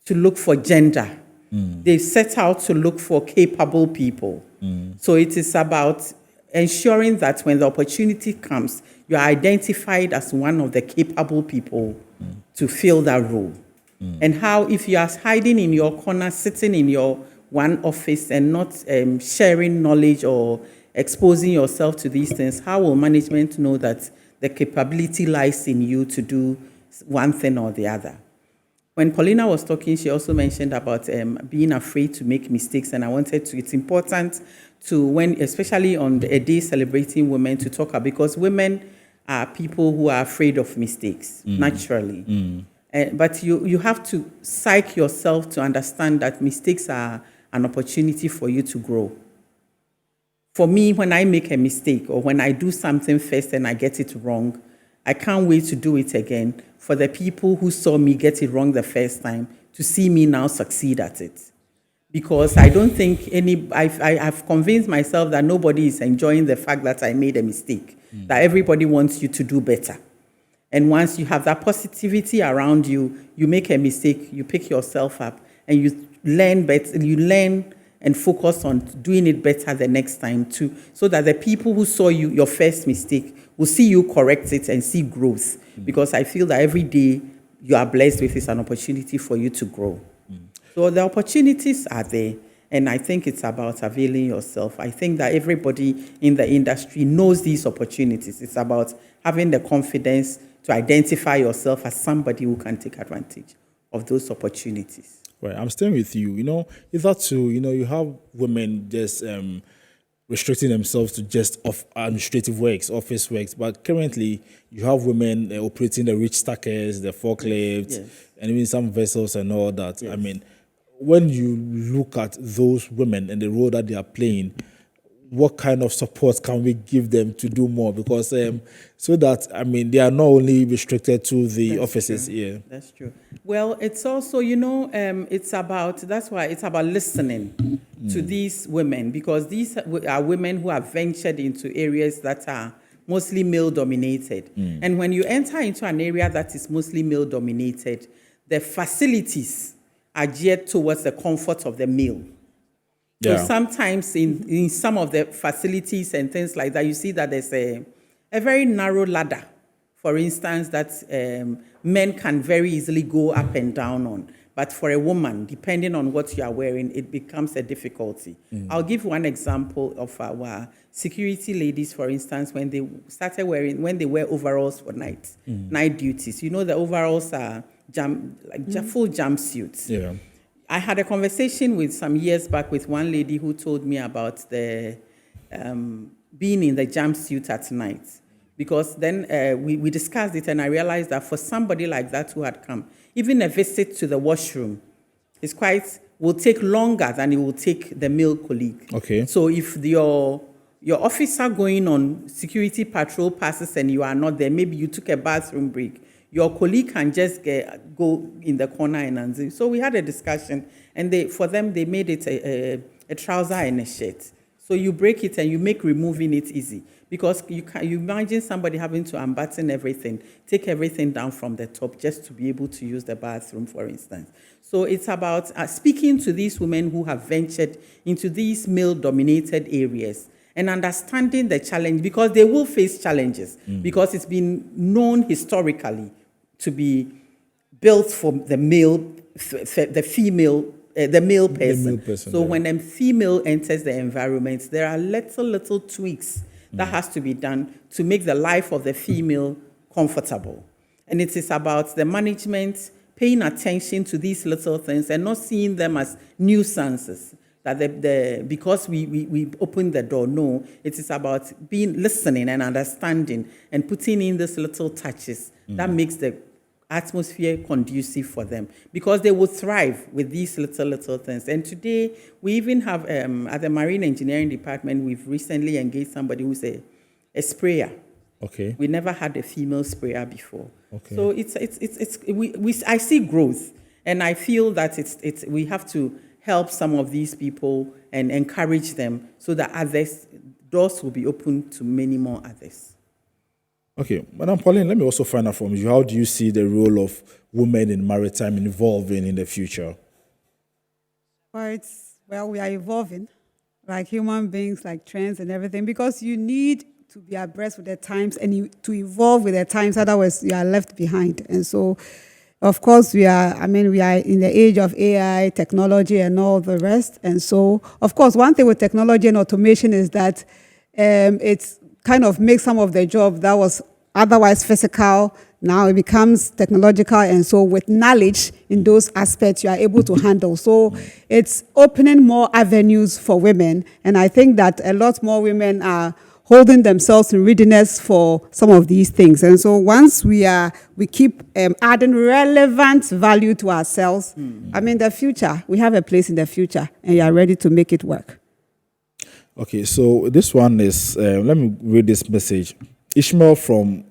S2: look for gender. They set out to look for capable people. So it is about ensuring that when the opportunity comes, you are identified as one of the capable people to fill that role. And how, if you are hiding in your corner, sitting in your one office and not sharing knowledge or exposing yourself to these things, how will management know that the capability lies in you to do one thing or the other? When Paulina was talking, she also mentioned about being afraid to make mistakes, and I wanted to, it's important to, especially on a day celebrating women, to talk about, because women are people who are afraid of mistakes, naturally. But you have to psych yourself to understand that mistakes are an opportunity for you to grow. For me, when I make a mistake or when I do something first and I get it wrong, I can't wait to do it again for the people who saw me get it wrong the first time to see me now succeed at it. Because I don't think I've convinced myself that nobody is enjoying the fact that I made a mistake, that everybody wants you to do better. And once you have that positivity around you, you make a mistake, you pick yourself up, and you learn better, you learn and focus on doing it better the next time too, so that the people who saw your first mistake will see you correct it and see growth. Because I feel that every day you are blessed with is an opportunity for you to grow. So the opportunities are there, and I think it's about availing yourself. I think that everybody in the industry knows these opportunities. It's about having the confidence to identify yourself as somebody who can take advantage of those opportunities.
S1: Right, I'm staying with you. Is that too, you have women just restricting themselves to just administrative works, office works. But currently, you have women operating the reach stackers, the forklifts, and even some vessels and all that. I mean, when you look at those women and the role that they are playing, what kind of support can we give them to do more? Because so that, I mean, they are not only restricted to the offices.
S2: True.
S1: Yeah,
S2: that's true. Well, it's also, it's about listening to these women, because these are women who have ventured into areas that are mostly male-dominated. And when you enter into an area that is mostly male-dominated, the facilities are geared towards the comfort of the male. So sometimes in some of the facilities and things like that, you see that there's a very narrow ladder, for instance, that men can very easily go up and down on. But for a woman, depending on what you are wearing, it becomes a difficulty. I'll give one example of our security ladies, for instance, when they wear overalls for night duties. The overalls are full jumpsuits.
S1: Yeah.
S2: I had a conversation with some years back with one lady who told me about the being in the jumpsuit at night. Because then we discussed it, and I realized that for somebody like that who had come, even a visit to the washroom will take longer than it will take the male colleague.
S1: Okay.
S2: So if your officer going on security patrol passes and you are not there, maybe you took a bathroom break, your colleague can just go in the corner and unzip. So we had a discussion, and for them they made it a trouser and a shirt. So you break it and you make removing it easy, because you imagine somebody having to unbutton everything, take everything down from the top just to be able to use the bathroom, for instance. So it's about speaking to these women who have ventured into these male-dominated areas and understanding the challenge, because they will face challenges, because it's been known historically to be built for the male person. So when a female enters the environment, there are little tweaks that has to be done to make the life of the female comfortable. And it is about the management paying attention to these little things and not seeing them as nuisances. That because we open the door. No, it is about listening and understanding and putting in these little touches that makes the atmosphere conducive for them, because they will thrive with these little things. And today, we even have, at the Marine Engineering Department, we've recently engaged somebody who's a sprayer.
S1: Okay.
S2: We never had a female sprayer before.
S1: Okay.
S2: So I see growth, and I feel that we have to help some of these people and encourage them so that doors will be open to many more others.
S1: Okay, Madam Pauline, let me also find out from you, how do you see the role of women in maritime evolving in the future?
S4: Well, we are evolving, like human beings, like trends and everything, because you need to be abreast with the times and to evolve with the times, otherwise you are left behind. And so, of course, we are in the age of AI, technology, and all the rest. And so, of course, one thing with technology and automation is that it's kind of makes some of the job that was otherwise physical, now it becomes technological, and so with knowledge in those aspects, you are able to handle. So it's opening more avenues for women, and I think that a lot more women are holding themselves in readiness for some of these things. And so once we keep adding relevant value to ourselves, the future, we have a place in the future, and you are ready to make it work.
S1: Okay, so this one is, let me read this message. Ishmael from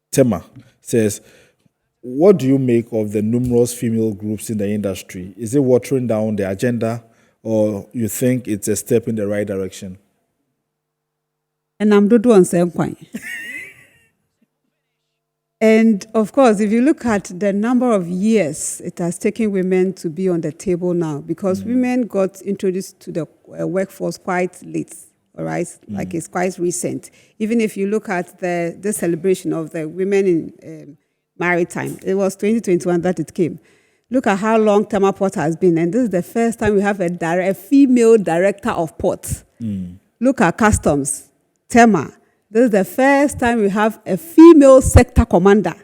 S1: Tema says, what do you make of the numerous female groups in the industry? Is it watering down the agenda, or you think it's a step in the right direction?
S4: And I'm doing on same point. And of course, if you look at the number of years it has taken women to be on the table now, because women got introduced to the workforce quite late, all right? Like it's quite recent. Even if you look at the celebration of the women in Maritime, it was 2021 that it came. Look at how long Tema Port has been, and this is the first time we have a female director of ports. Look at Customs, Tema. This is the first time we have a female sector commander.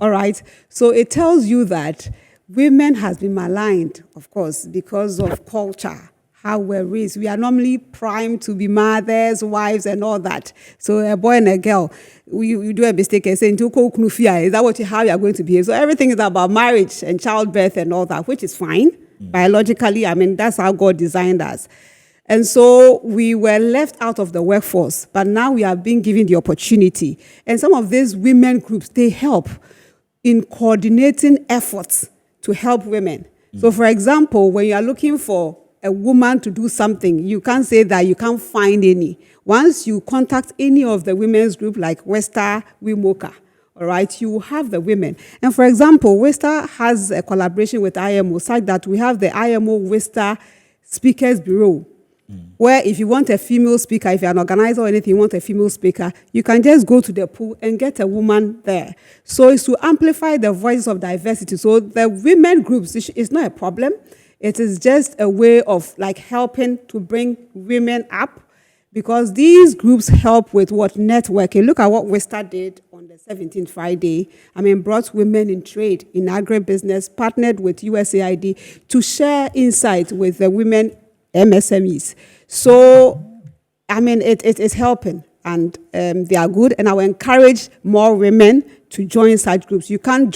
S4: All right? So it tells you that women has been maligned, of course, because of culture, how we're raised. We are normally primed to be mothers, wives, and all that. So a boy and a girl, you do a mistake and say, is that how you are going to behave? So everything is about marriage and childbirth and all that, which is fine. Biologically, I mean, that's how God designed us. And so we were left out of the workforce, but now we are being given the opportunity. And some of these women groups, they help in coordinating efforts to help women. So for example, when you are looking for a woman to do something, you can't say that you can't find any. Once you contact any of the women's group like Westa, Wimoka, all right, you have the women. And for example, Westa has a collaboration with IMO, such that we have the IMO Westa Speakers Bureau, where if you want a female speaker, if you're an organizer or anything, you want a female speaker, you can just go to the pool and get a woman there. So it's to amplify the voices of diversity. So the women groups is not a problem. It is just a way of like helping to bring women up, because these groups help with what networking. Look at what Westa did on the 17th Friday. I mean, brought women in trade, in agribusiness, partnered with USAID to share insights with the women MSMEs. So, I mean, it is helping, and they are good, and I will encourage more women to join such groups. You can't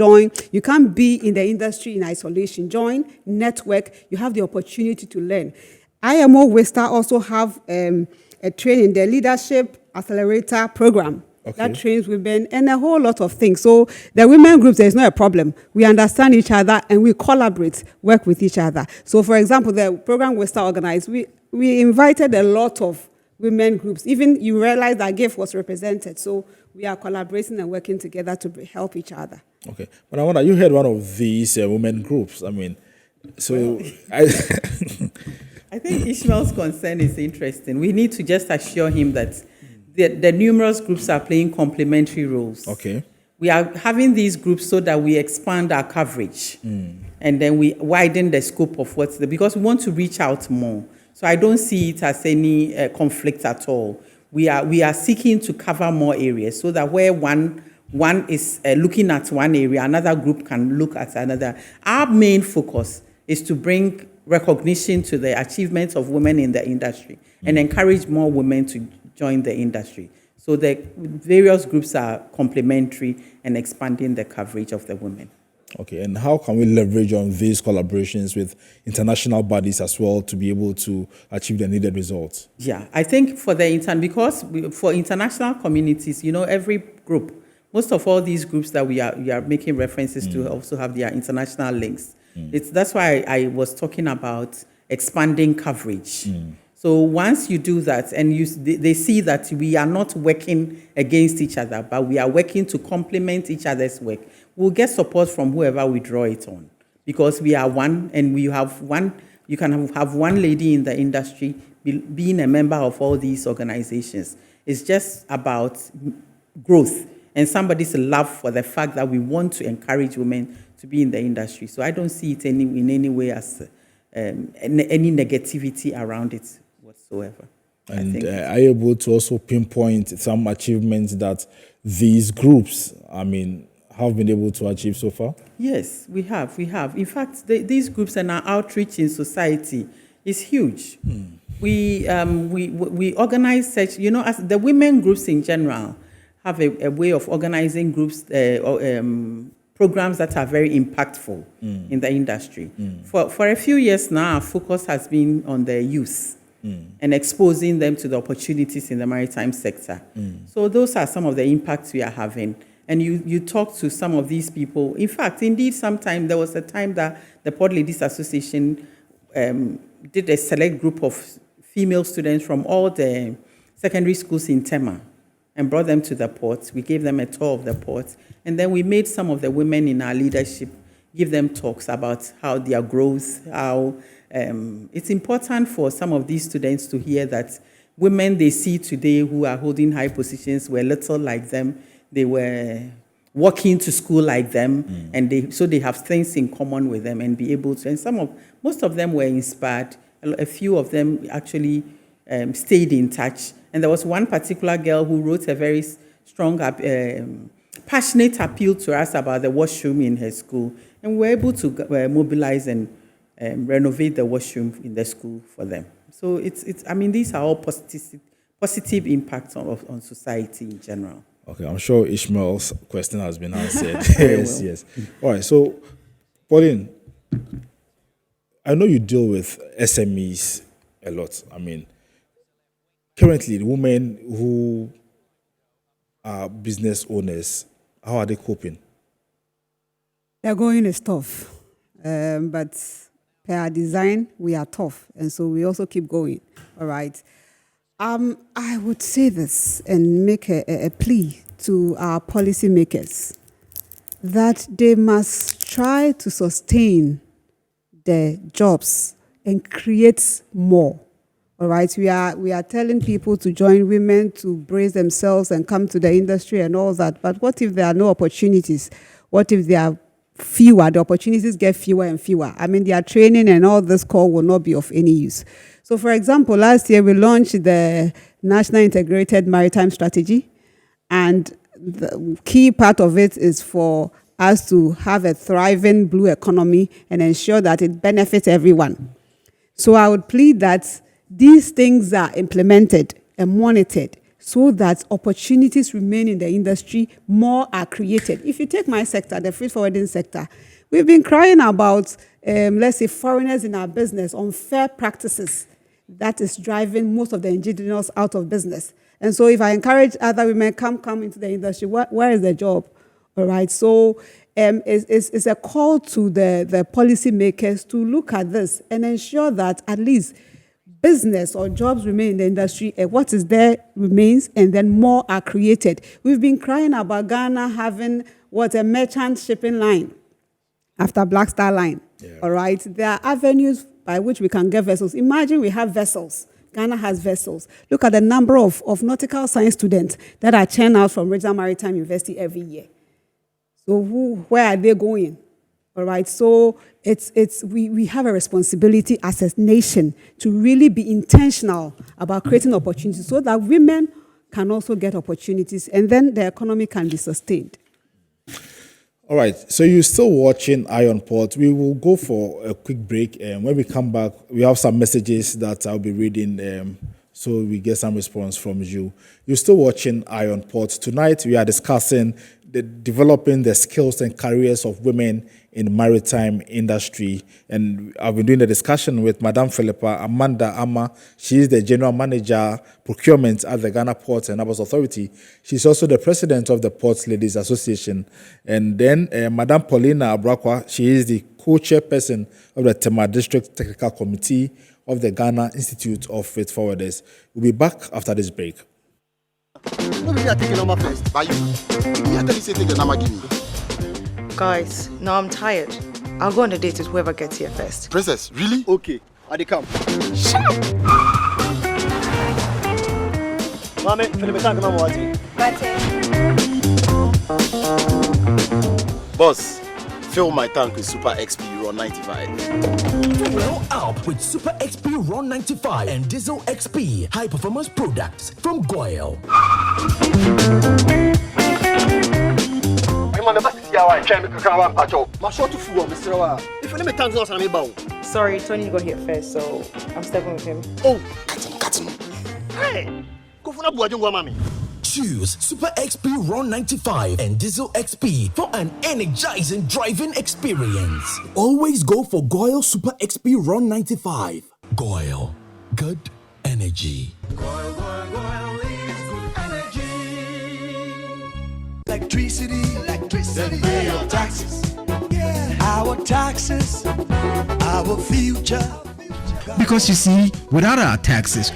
S4: be in the industry in isolation. Join, network, you have the opportunity to learn. IMO Westa also have a training, the Leadership Accelerator Program. Okay. That trains women and a whole lot of things. So the women groups, there's not a problem. We understand each other and we collaborate, work with each other. So for example, the program Westa organized, we invited a lot of women groups. Even you realize that GIF was represented. So we are collaborating and working together to help each other.
S1: Okay. But I wonder, you heard one of these women groups. I mean, so... Well,
S2: I think Ishmael's concern is interesting. We need to just assure him that the numerous groups are playing complementary roles.
S1: Okay.
S2: We are having these groups so that we expand our coverage. And then we widen the scope of what's there, because we want to reach out more. So I don't see it as any conflict at all. We are seeking to cover more areas so that where one is looking at one area, another group can look at another. Our main focus is to bring recognition to the achievements of women in the industry and encourage more women to join the industry. So the various groups are complementary and expanding the coverage of the women.
S1: Okay, and how can we leverage on these collaborations with international bodies as well to be able to achieve the needed results?
S2: Yeah, I think for for international communities, every group, most of all these groups that we are making references to also have their international links. That's why I was talking about expanding coverage. So once you do that and they see that we are not working against each other, but we are working to complement each other's work, we'll get support from whoever we draw it on, because we are one, and we have one. You can have one lady in the industry being a member of all these organizations. It's just about growth and somebody's love for the fact that we want to encourage women to be in the industry. So I don't see it in any way as any negativity around it whatsoever.
S1: And are you able to also pinpoint some achievements that these groups, have been able to achieve so far?
S2: Yes, we have. In fact, these groups and our outreach in society is huge. We organize such, as the women groups in general have a way of organizing groups, programs that are very impactful in the industry. For a few years now, our focus has been on the youth and exposing them to the opportunities in the maritime sector. So those are some of the impacts we are having. And you talk to some of these people. In fact, indeed, sometime there was a time that the Port Ladies Association did a select group of female students from all the secondary schools in Tema and brought them to the port. We gave them a tour of the port. And then we made some of the women in our leadership give them talks about how their growth, how it's important for some of these students to hear that women they see today who are holding high positions were little like them. They were walking to school like them, and they have things in common with them and be able to. And most of them were inspired. A few of them actually stayed in touch. And there was one particular girl who wrote a very strong, passionate appeal to us about the washroom in her school. And we were able to mobilize and renovate the washroom in the school for them. So I mean, these are all positive impacts on society in general.
S1: Okay, I'm sure Ishmael's question has been answered. Yes. All right, so Pauline, I know you deal with SMEs a lot. I mean, currently, the women who are business owners, how are they coping?
S4: Their going is tough, but per our design, we are tough, and so we also keep going. All right. I would say this and make a plea to our policymakers that they must try to sustain the jobs and create more. All right, we are telling people to join women to brace themselves and come to the industry and all that. But what if there are no opportunities? What if there are fewer? The opportunities get fewer and fewer. I mean, their training and all this call will not be of any use. So, for example, last year we launched the National Integrated Maritime Strategy, and the key part of it is for us to have a thriving blue economy and ensure that it benefits everyone. So I would plead that these things are implemented and monitored so that opportunities remain in the industry, more are created. If you take my sector, the freight forwarding sector, we've been crying about, let's say, foreigners in our business, unfair practices. That is driving most of the indigenous out of business. And so if I encourage other women, come into the industry, where is the job? All right, so it's a call to the policymakers to look at this and ensure that at least business or jobs remain in the industry, and what is there remains, and then more are created. We've been crying about Ghana having a merchant shipping line after Black Star Line. Yeah. All right, there are avenues by which we can get vessels. Imagine we have vessels. Ghana has vessels. Look at the number of nautical science students that are churned out from Regional Maritime University every year. So where are they going? All right, so we have a responsibility as a nation to really be intentional about creating opportunities so that women can also get opportunities, and then the economy can be sustained.
S1: All right, so you're still watching Iron Port. We will go for a quick break, and when we come back, we have some messages that I'll be reading, so we get some response from you. You're still watching Iron Port. Tonight, we are discussing developing the skills and careers of women in maritime industry. And I've been doing the discussion with Madam Philippa Amanda Ama. She is the General Manager Procurement at the Ghana Ports and Harbours Authority. She's also the President of the Ports Ladies Association. And then Madam Paulina Abrakwa, she is the co-chairperson of the Tema District Technical Committee of the Ghana Institute of Freight Forwarders. We'll be back after this break.
S5: Guys, now I'm tired. I'll go on a date with whoever gets here first.
S3: Princess, really? Okay, I dey come.
S5: Shut up!
S3: Mame, Philippa, come on, Boss, fill my tank with Super XP Ron 95.
S11: Well up with Super XP Ron 95 and Diesel XP high performance products from Goyle.
S5: Sorry, Tony got here first, so I'm stepping with him.
S3: Oh, cut him. Hey, go for a
S11: Choose Super XP Ron 95 and Diesel XP for an energizing driving experience. Always go for Goyle Super XP Ron 95. Goyle, good energy.
S6: Goyle is good energy. Electricity. Then pay your taxes. Yeah. Our taxes, our future.
S7: Because you see, without our taxes,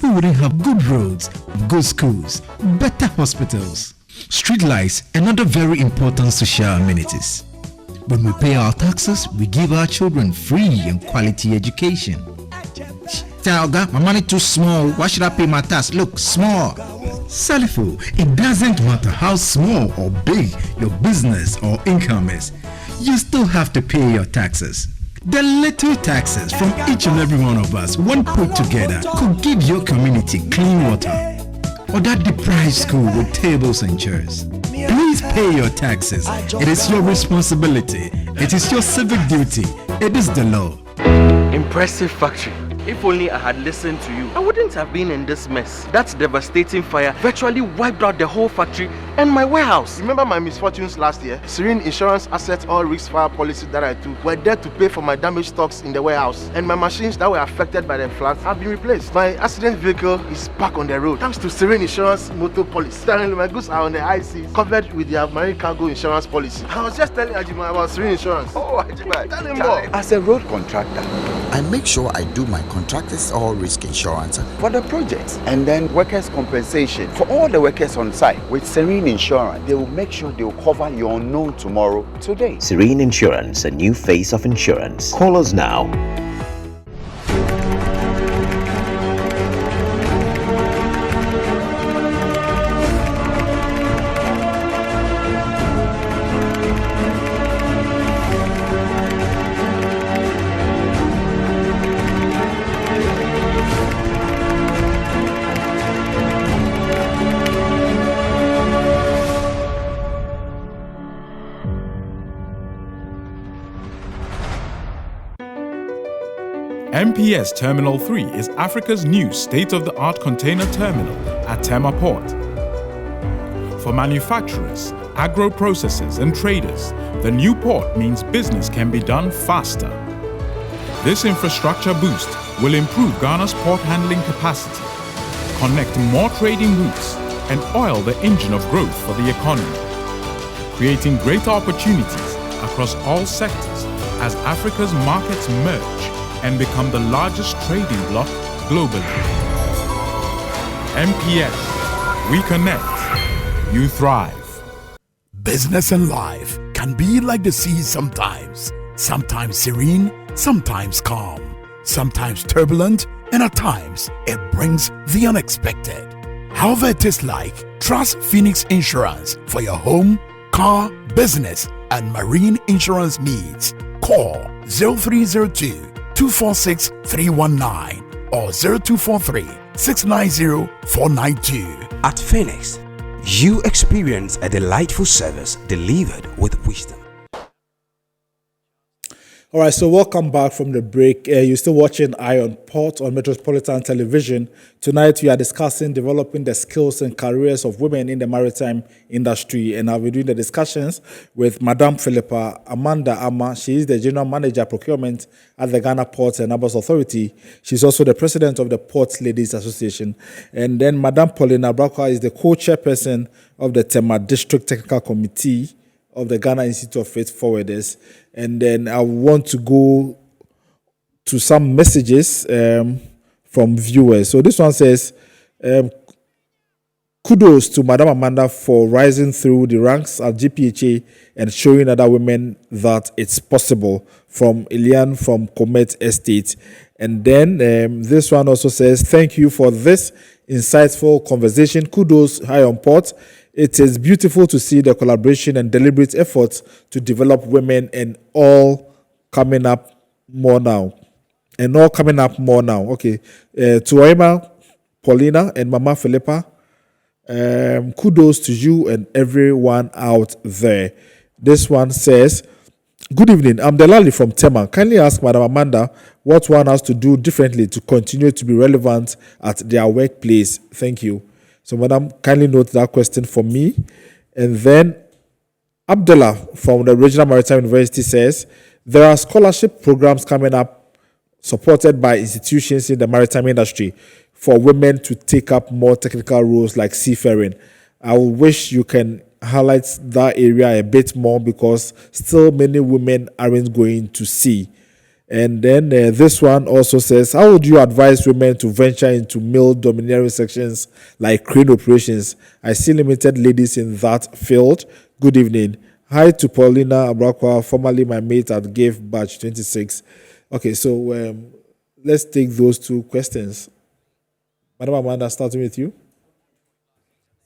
S7: we wouldn't have good roads, good schools, better hospitals, street lights, and other very important social amenities. When we pay our taxes, we give our children free and quality education. Talga, my money too small. Why should I pay my tax? Look, small. Salifo, it doesn't matter how small or big your business or income is, you still have to pay your taxes. The little taxes from each and every one of us, when put together, could give your community clean water or that deprived school with tables and chairs. Please pay your taxes. It is your responsibility. It is your civic duty. It is the law.
S3: Impressive factory. If only I had listened to you, I wouldn't have been in this mess. That devastating fire virtually wiped out the whole factory and my warehouse. Remember my misfortunes last year? Serene Insurance Asset All Risk Fire policy that I took were there to pay for my damaged stocks in the warehouse, and my machines that were affected by the floods have been replaced. My accident vehicle is back on the road thanks to Serene Insurance motor policy. Currently, my goods are on the high seas, covered with their marine cargo insurance policy. I was just telling Ajima about Serene Insurance. Oh, Ajima, tell him more.
S8: As a road contractor, I make sure I do my contractors all risk insurance for the projects, and then workers' compensation for all the workers on site. With Serene Insurance, they will make sure they will cover your unknown tomorrow today.
S9: Serene Insurance, a new face of insurance. Call us now.
S10: MPS Terminal 3 is Africa's new state-of-the-art container terminal at Tema Port. For manufacturers, agro-processors and traders, the new port means business can be done faster. This infrastructure boost will improve Ghana's port handling capacity, connect more trading routes, and oil the engine of growth for the economy, creating greater opportunities across all sectors as Africa's markets merge and become the largest trading bloc globally. MPS, we connect, you thrive.
S24: Business and life can be like the sea sometimes. Sometimes serene, sometimes calm, sometimes turbulent, and at times it brings the unexpected. However it is like, trust Phoenix Insurance for your home, car, business, and marine insurance needs. Call 0302 246 319 or 0243 690 492.
S12: At Phoenix, you experience a delightful service delivered with wisdom.
S1: All right, so welcome back from the break. You're still watching Iron Port on Metropolitan Television. Tonight, we are discussing developing the skills and careers of women in the maritime industry. And I'll be doing the discussions with Madame Philippa Amanda Ama. She is the General Manager Procurement at the Ghana Ports and Harbours Authority. She's also the President of the Ports Ladies Association. And then Madame Paulina Abrakwa is the Co-Chairperson of the Tema District Technical Committee of the Ghana Institute of Freight Forwarders. And then I want to go to some messages from viewers. So this one says, kudos to Madam Amanda for rising through the ranks at GPHA and showing other women that it's possible, from Elian from Comet Estate. And then this one also says, thank you for this insightful conversation. Kudos, High on Port. It is beautiful to see the collaboration and deliberate efforts to develop women, and all coming up more now. Okay. To Emma, Paulina, and Mama Philippa, kudos to you and everyone out there. This one says, good evening. I'm Delali from Tema. Kindly ask Madam Amanda what one has to do differently to continue to be relevant at their workplace. Thank you. So, Madam, kindly note that question for me. And then Abdullah from the Regional Maritime University says, there are scholarship programs coming up supported by institutions in the maritime industry for women to take up more technical roles like seafaring. I wish you can highlight that area a bit more, because still many women aren't going to sea. And then this one also says, how would you advise women to venture into male domineering sections like crane operations? I see limited ladies in that field. Good evening. Hi to Paulina Abrakwa, formerly my mate at GAVE Batch 26. Okay, so let's take those two questions. Madam Amanda, starting with you.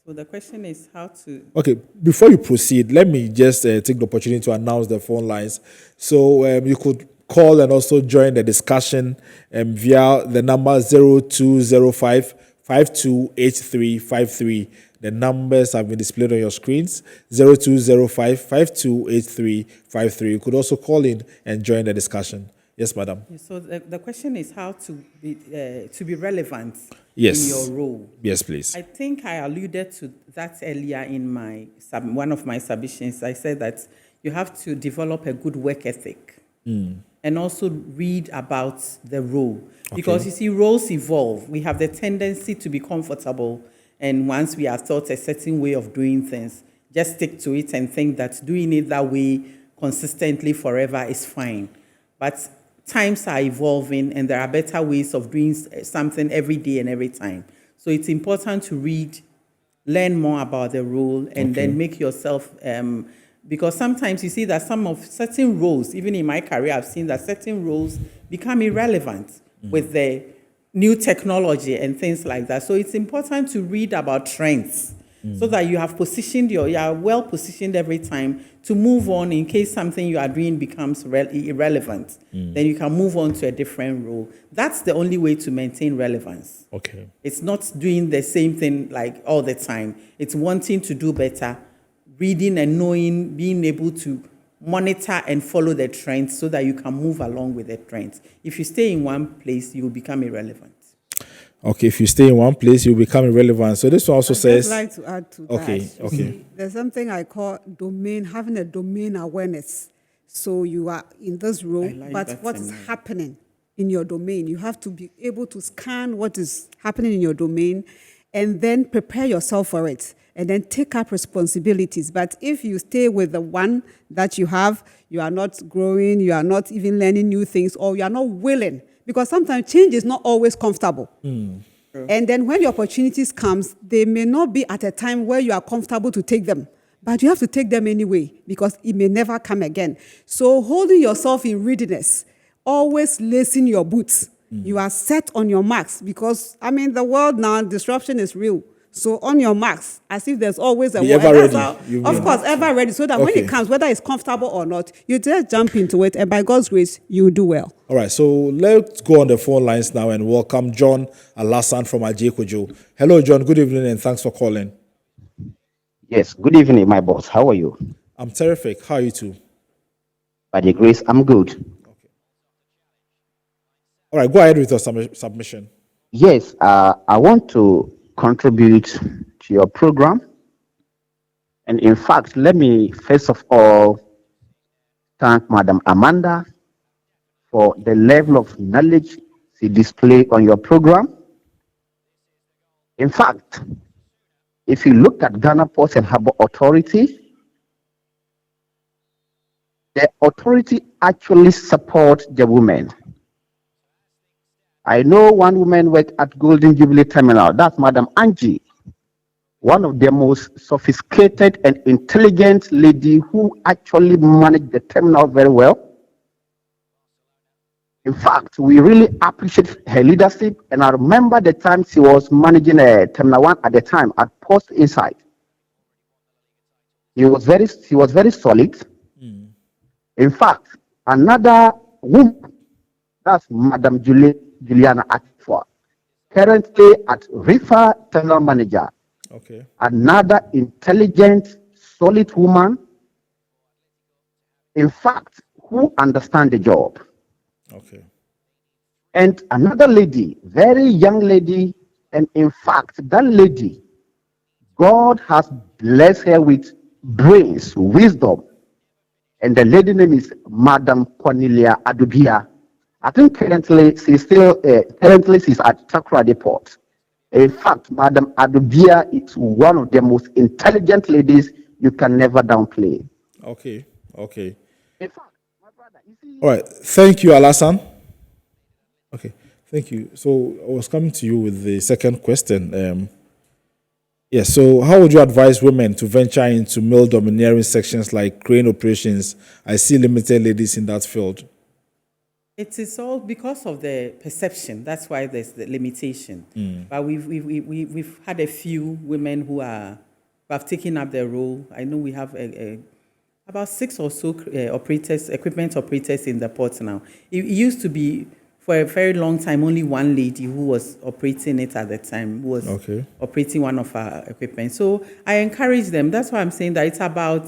S2: So the question is how to...
S1: Okay, before you proceed, let me just take the opportunity to announce the phone lines. So you could call and also join the discussion via the number 0205 528353. The numbers have been displayed on your screens, 0205 528353. You could also call in and join the discussion. Yes, madam.
S2: So the question is how to be relevant
S1: Yes.
S2: in your role.
S1: Yes, please.
S2: I think I alluded to that earlier in one of my submissions. I said that you have to develop a good work ethic and also read about the role. Because you see, roles evolve. We have the tendency to be comfortable, and once we are taught a certain way of doing things, just stick to it and think that doing it that way consistently forever is fine. But times are evolving, and there are better ways of doing something every day and every time. So it's important to read, learn more about the role, and then make yourself, because sometimes you see that certain roles, even in my career, I've seen that certain roles become irrelevant with the new technology and things like that. So it's important to read about trends so that you have you are well positioned every time to move on in case something you are doing becomes irrelevant. Then you can move on to a different role. That's the only way to maintain relevance.
S1: Okay.
S2: It's not doing the same thing like all the time. It's wanting to do better, reading and knowing, being able to monitor and follow the trends so that you can move along with the trends. If you stay in one place, you will become irrelevant.
S1: Okay, if you stay in one place, you become irrelevant. So this one also says...
S4: I'd like to add to that.
S1: Okay.
S4: There's something I call having a domain awareness. So you are in this role, but what is happening in your domain? You have to be able to scan what is happening in your domain and then prepare yourself for it and then take up responsibilities. But if you stay with the one that you have, you are not growing, you are not even learning new things, or you are not willing. Because sometimes change is not always comfortable. And then when the opportunities comes, they may not be at a time where you are comfortable to take them. But you have to take them anyway, because it may never come again. So holding yourself in readiness, always lacing your boots. You are set on your marks, because, the world now, disruption is real. So on your marks, as if there's always a
S1: ever ready.
S4: Of course, ever ready. So that when it comes, whether it's comfortable or not, you just jump into it, and by God's grace, you do well.
S1: All right, so let's go on the phone lines now and welcome John Alassan from Ajekojo. Hello, John. Good evening, and thanks for calling.
S14: Yes, good evening, my boss. How are you?
S1: I'm terrific. How are you too?
S14: By the grace, I'm good.
S1: Okay. All right, go ahead with your submission.
S14: Yes, I want to contribute to your program. And in fact, let me first of all thank Madam Amanda for the level of knowledge she displayed on your program. In fact, if you look at Ghana Ports and Harbour Authority, the authority actually supports the women. I know one woman worked at Golden Jubilee Terminal. That's Madam Angie, one of the most sophisticated and intelligent lady who actually managed the terminal very well. In fact, we really appreciate her leadership. And I remember the time she was managing Terminal 1 at the time at Post Insight. She was very solid. In fact, another woman, that's Madam Juliana Akifwa, currently at Reaffirm Terminal Manager.
S1: Okay.
S14: Another intelligent, solid woman, in fact, who understands the job.
S1: Okay.
S14: And another lady, very young lady, and in fact, that lady, God has blessed her with brains, wisdom, and the lady name is Madam Cornelia Adubia. I think currently she's at Takoradi Port. In fact, Madam Adubia is one of the most intelligent ladies you can never downplay.
S1: Okay. In fact, my brother, you see. All right. Thank you, Alassan. Okay. Thank you. So I was coming to you with the second question. So how would you advise women to venture into male domineering sections like crane operations? I see limited ladies in that field.
S2: It is all because of the perception. That's why there's the limitation. But we've had a few women who have taken up their role. I know we have about 6 or so equipment operators in the port now. It used to be for a very long time only one lady who was operating it at the time, who was operating one of our equipment. So I encourage them. That's why I'm saying that it's about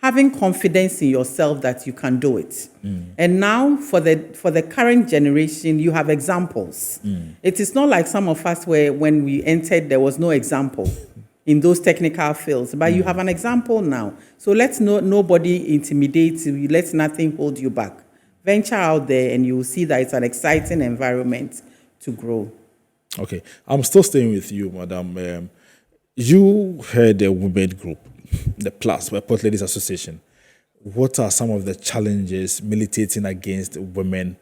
S2: having confidence in yourself that you can do it. And now for the current generation, you have examples. It is not like some of us where when we entered, there was no example in those technical fields, but you have an example now. So let's nobody intimidate you, let nothing hold you back. Venture out there and you will see that it's an exciting environment to grow.
S1: Okay, I'm still staying with you, Madam. You heard a women group, the PLAS, Port Ladies Association. What are some of the challenges militating against women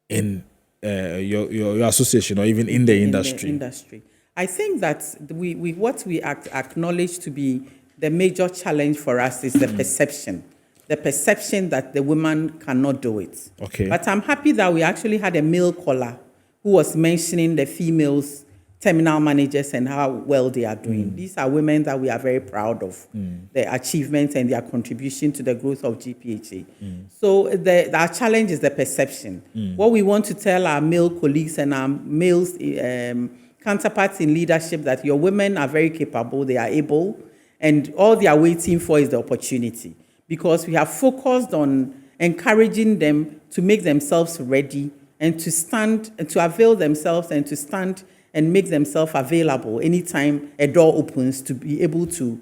S1: in your association or even in the industry?
S2: I think that what we acknowledge to be the major challenge for us is the perception that the woman cannot do it.
S1: Okay.
S2: But I'm happy that we actually had a male caller who was mentioning the females terminal managers and how well they are doing. These are women that we are very proud of, their achievements and their contribution to the growth of GPHA. So our challenge is the perception. What we want to tell our male colleagues and our males counterparts in leadership that your women are very capable, they are able, and all they are waiting for is the opportunity. Because we have focused on encouraging them to make themselves ready and to stand, to avail themselves and to stand and make themselves available anytime a door opens to be able to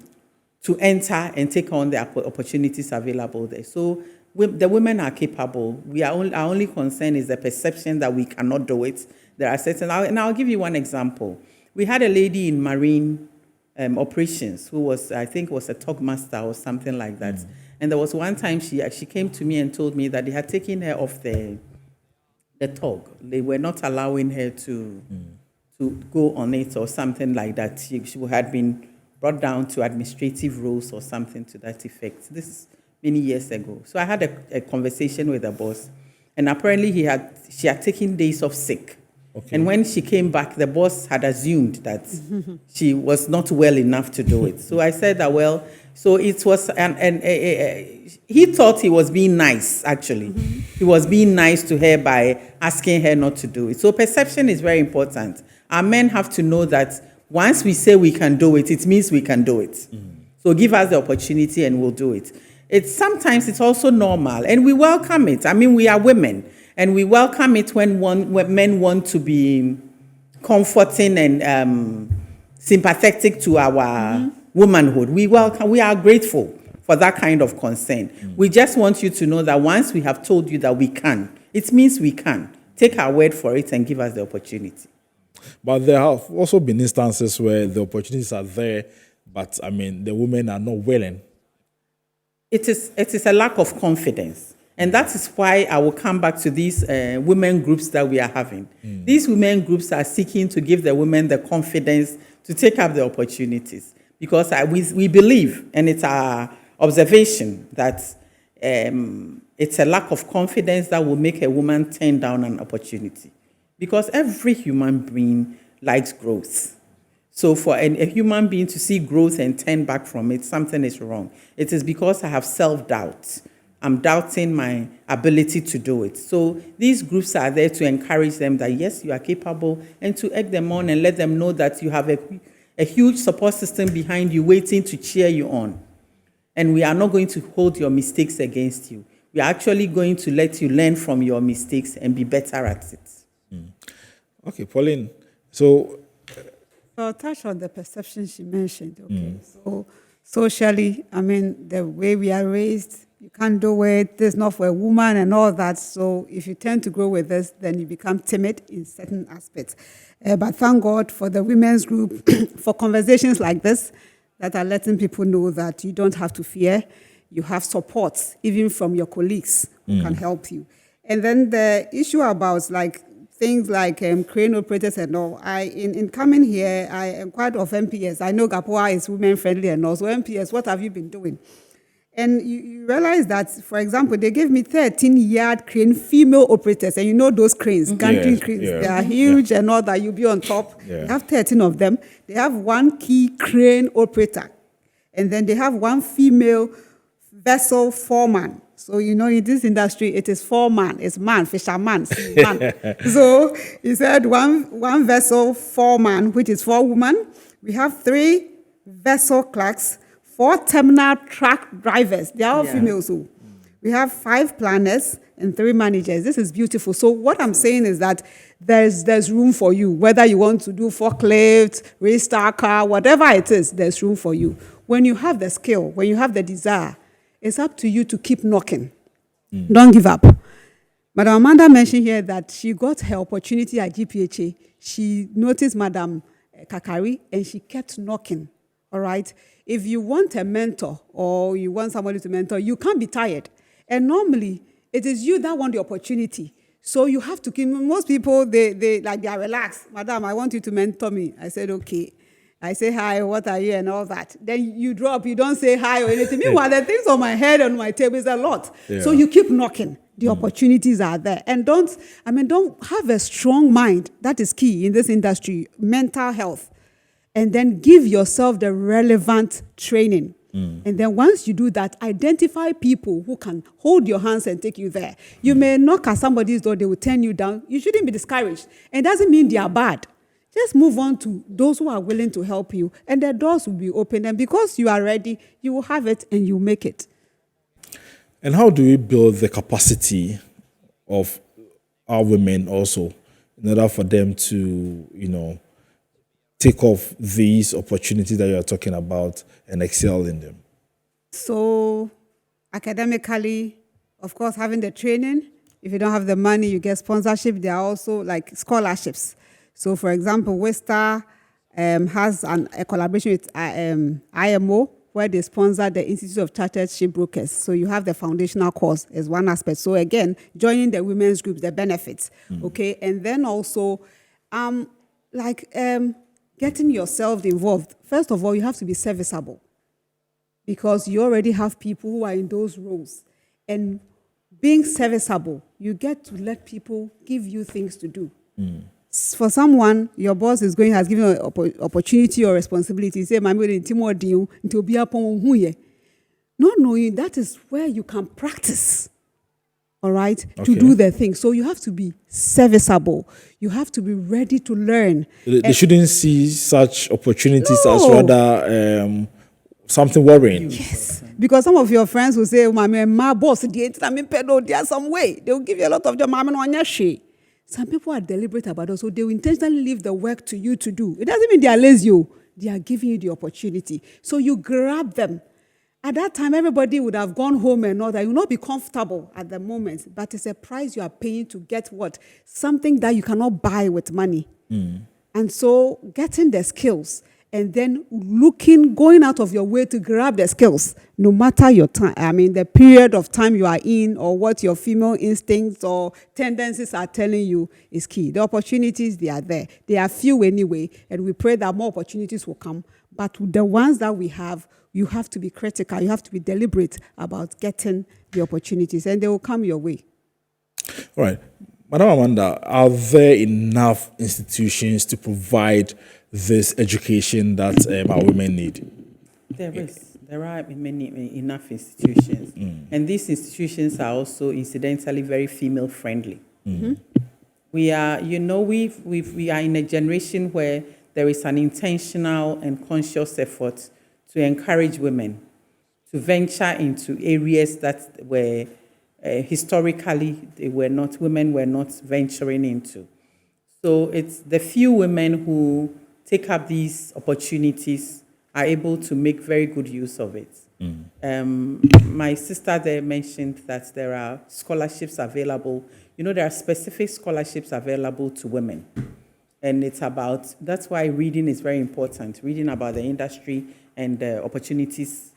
S2: enter and take on the opportunities available there. So the women are capable. Our only concern is the perception that we cannot do it. There are certain, and I'll give you one example. We had a lady in marine operations who was, I think, was a tug master or something like that. And there was one time she came to me and told me that they had taken her off the tug. They were not allowing her to go on it or something like that. She had been brought down to administrative roles or something to that effect. This is many years ago. So I had a conversation with the boss, and apparently she had taken days off sick. Okay. And when she came back, the boss had assumed that she was not well enough to do it. So I said that, well, so it was, he thought he was being nice, actually. He was being nice to her by asking her not to do it. So perception is very important. Our men have to know that once we say we can do it, it means we can do it. So give us the opportunity and we'll do it. Sometimes it's also normal, and we welcome it. I mean, we are women, and we welcome it when men want to be comforting and sympathetic to our womanhood. We are grateful for that kind of concern. We just want you to know that once we have told you that we can, it means we can. Take our word for it and give us the opportunity.
S1: But there have also been instances where the opportunities are there, but I mean, the women are not willing.
S2: It is a lack of confidence. And that is why I will come back to these women groups that we are having. These women groups are seeking to give the women the confidence to take up the opportunities. Because we believe, and it's our observation, that it's a lack of confidence that will make a woman turn down an opportunity. Because every human being likes growth. So for a human being to see growth and turn back from it, something is wrong. It is because I have self-doubt. I'm doubting my ability to do it. So these groups are there to encourage them that, yes, you are capable, and to egg them on and let them know that you have a huge support system behind you waiting to cheer you on. And we are not going to hold your mistakes against you. We are actually going to let you learn from your mistakes and be better at it.
S1: Okay, Pauline. So
S4: I'll touch on the perception she mentioned. Okay, so socially, I mean, the way we are raised, you can't do it, this is not for a woman and all that. So if you tend to grow with this, then you become timid in certain aspects. But thank God for the women's group, for conversations like this that are letting people know that you don't have to fear. You have support, even from your colleagues who can help you. And then the issue about things like crane operators and all. In coming here, I inquired of MPS. I know Gapoa is women-friendly and also MPS, what have you been doing? And you realize that, for example, they gave me 13-yard crane female operators. And you know those cranes, gantry cranes. Yeah. They are huge and all that. You'll be on top. Yeah. They have 13 of them. They have one key crane operator. And then they have one female vessel foreman. So, you know, in this industry, it is foreman. It's man, fisherman, man. So he said one vessel foreman, which is 4 women. We have 3 vessel clerks, 4 terminal truck drivers. They are all females. So we have 5 planners and 3 managers. This is beautiful. So what I'm saying is that there's room for you. Whether you want to do forklift, race car car, whatever it is, there's room for you. When you have the skill, when you have the desire, it's up to you to keep knocking. Don't give up. Madam Amanda mentioned here that she got her opportunity at GPHA. She noticed Madam Kakari and she kept knocking. All right? If you want a mentor or you want somebody to mentor, you can't be tired. And normally, it is you that want the opportunity. So you have to keep, most people, they are relaxed. Madam, I want you to mentor me. I said, okay. I say, hi, what are you, and all that. Then you drop, you don't say hi or anything. Meanwhile, the things on my head and my table is a lot. Yeah. So you keep knocking. The opportunities are there. And don't have a strong mind. That is key in this industry, mental health. And then give yourself the relevant training. And then once you do that, identify people who can hold your hands and take you there. You may knock at somebody's door, they will turn you down. You shouldn't be discouraged. And it doesn't mean they are bad. Just move on to those who are willing to help you, and the doors will be open. And because you are ready, you will have it and you make it.
S1: And how do we build the capacity of our women also in order for them to, take off these opportunities that you are talking about and excel in them?
S4: So, academically, of course, having the training. If you don't have the money, you get sponsorship. There are also like scholarships. So, for example, Westa has a collaboration with IMO, where they sponsor the Institute of Chartered Shipbrokers. So you have the foundational course as one aspect. So again, joining the women's group, the benefits, okay? And then also, getting yourself involved. First of all, you have to be serviceable because you already have people who are in those roles. And being serviceable, you get to let people give you things to do. For someone, your boss has given you an opportunity or responsibility. Say, not knowing that is where you can practice, all right, to do the thing. So you have to be serviceable. You have to be ready to learn.
S1: They shouldn't see such opportunities as rather something worrying.
S4: Yes. Because some of your friends will say, my boss, there's some way. They will give you a lot of job. Some people are deliberate about it, so they will intentionally leave the work to you to do. It doesn't mean they are lazy. They are giving you the opportunity. So you grab them. At that time, everybody would have gone home and all that. You will not be comfortable at the moment, but it's a price you are paying to get what? Something that you cannot buy with money. And so getting the skills and then going out of your way to grab the skills, no matter your time, the period of time you are in or what your female instincts or tendencies are telling you is key. The opportunities, they are there. They are few anyway, and we pray that more opportunities will come. But the ones that we have, you have to be critical. You have to be deliberate about getting the opportunities, and they will come your way.
S1: All right. Madam Amanda, are there enough institutions to provide this education that our women need?
S2: There are enough institutions. And these institutions are also incidentally very female friendly. We are, we are in a generation where there is an intentional and conscious effort to encourage women to venture into areas that were historically women were not venturing into. So it's the few women who take up these opportunities are able to make very good use of it. My sister there mentioned that there are scholarships available. There are specific scholarships available to women. And that's why reading is very important. Reading about the industry and the opportunities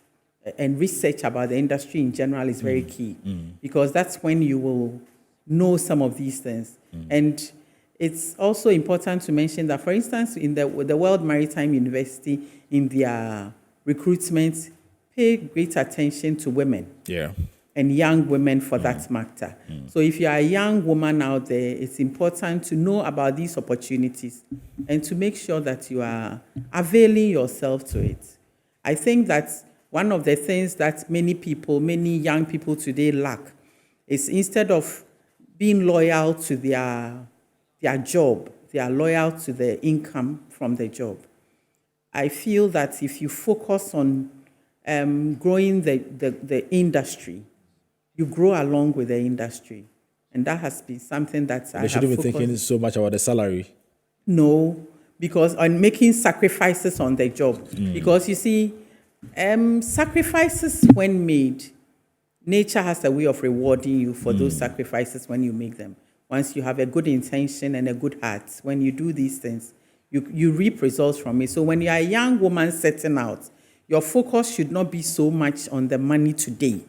S2: and research about the industry in general is very key. Because that's when you will know some of these things. And it's also important to mention that, for instance, in the World Maritime University, in their recruitment, pay great attention to women. And young women for that matter. So if you are a young woman out there, it's important to know about these opportunities and to make sure that you are availing yourself to it. I think that one of the things that many young people today lack is, instead of being loyal to their job, they are loyal to their income from the job. I feel that if you focus on growing the industry. You grow along with the industry. And that has been something that I have
S1: shouldn't be thinking so much about the salary.
S2: No, because on making sacrifices on the job. Because you see, sacrifices when made, nature has a way of rewarding you for those sacrifices when you make them. Once you have a good intention and a good heart, when you do these things, you reap results from it. So when you are a young woman setting out, your focus should not be so much on the money today.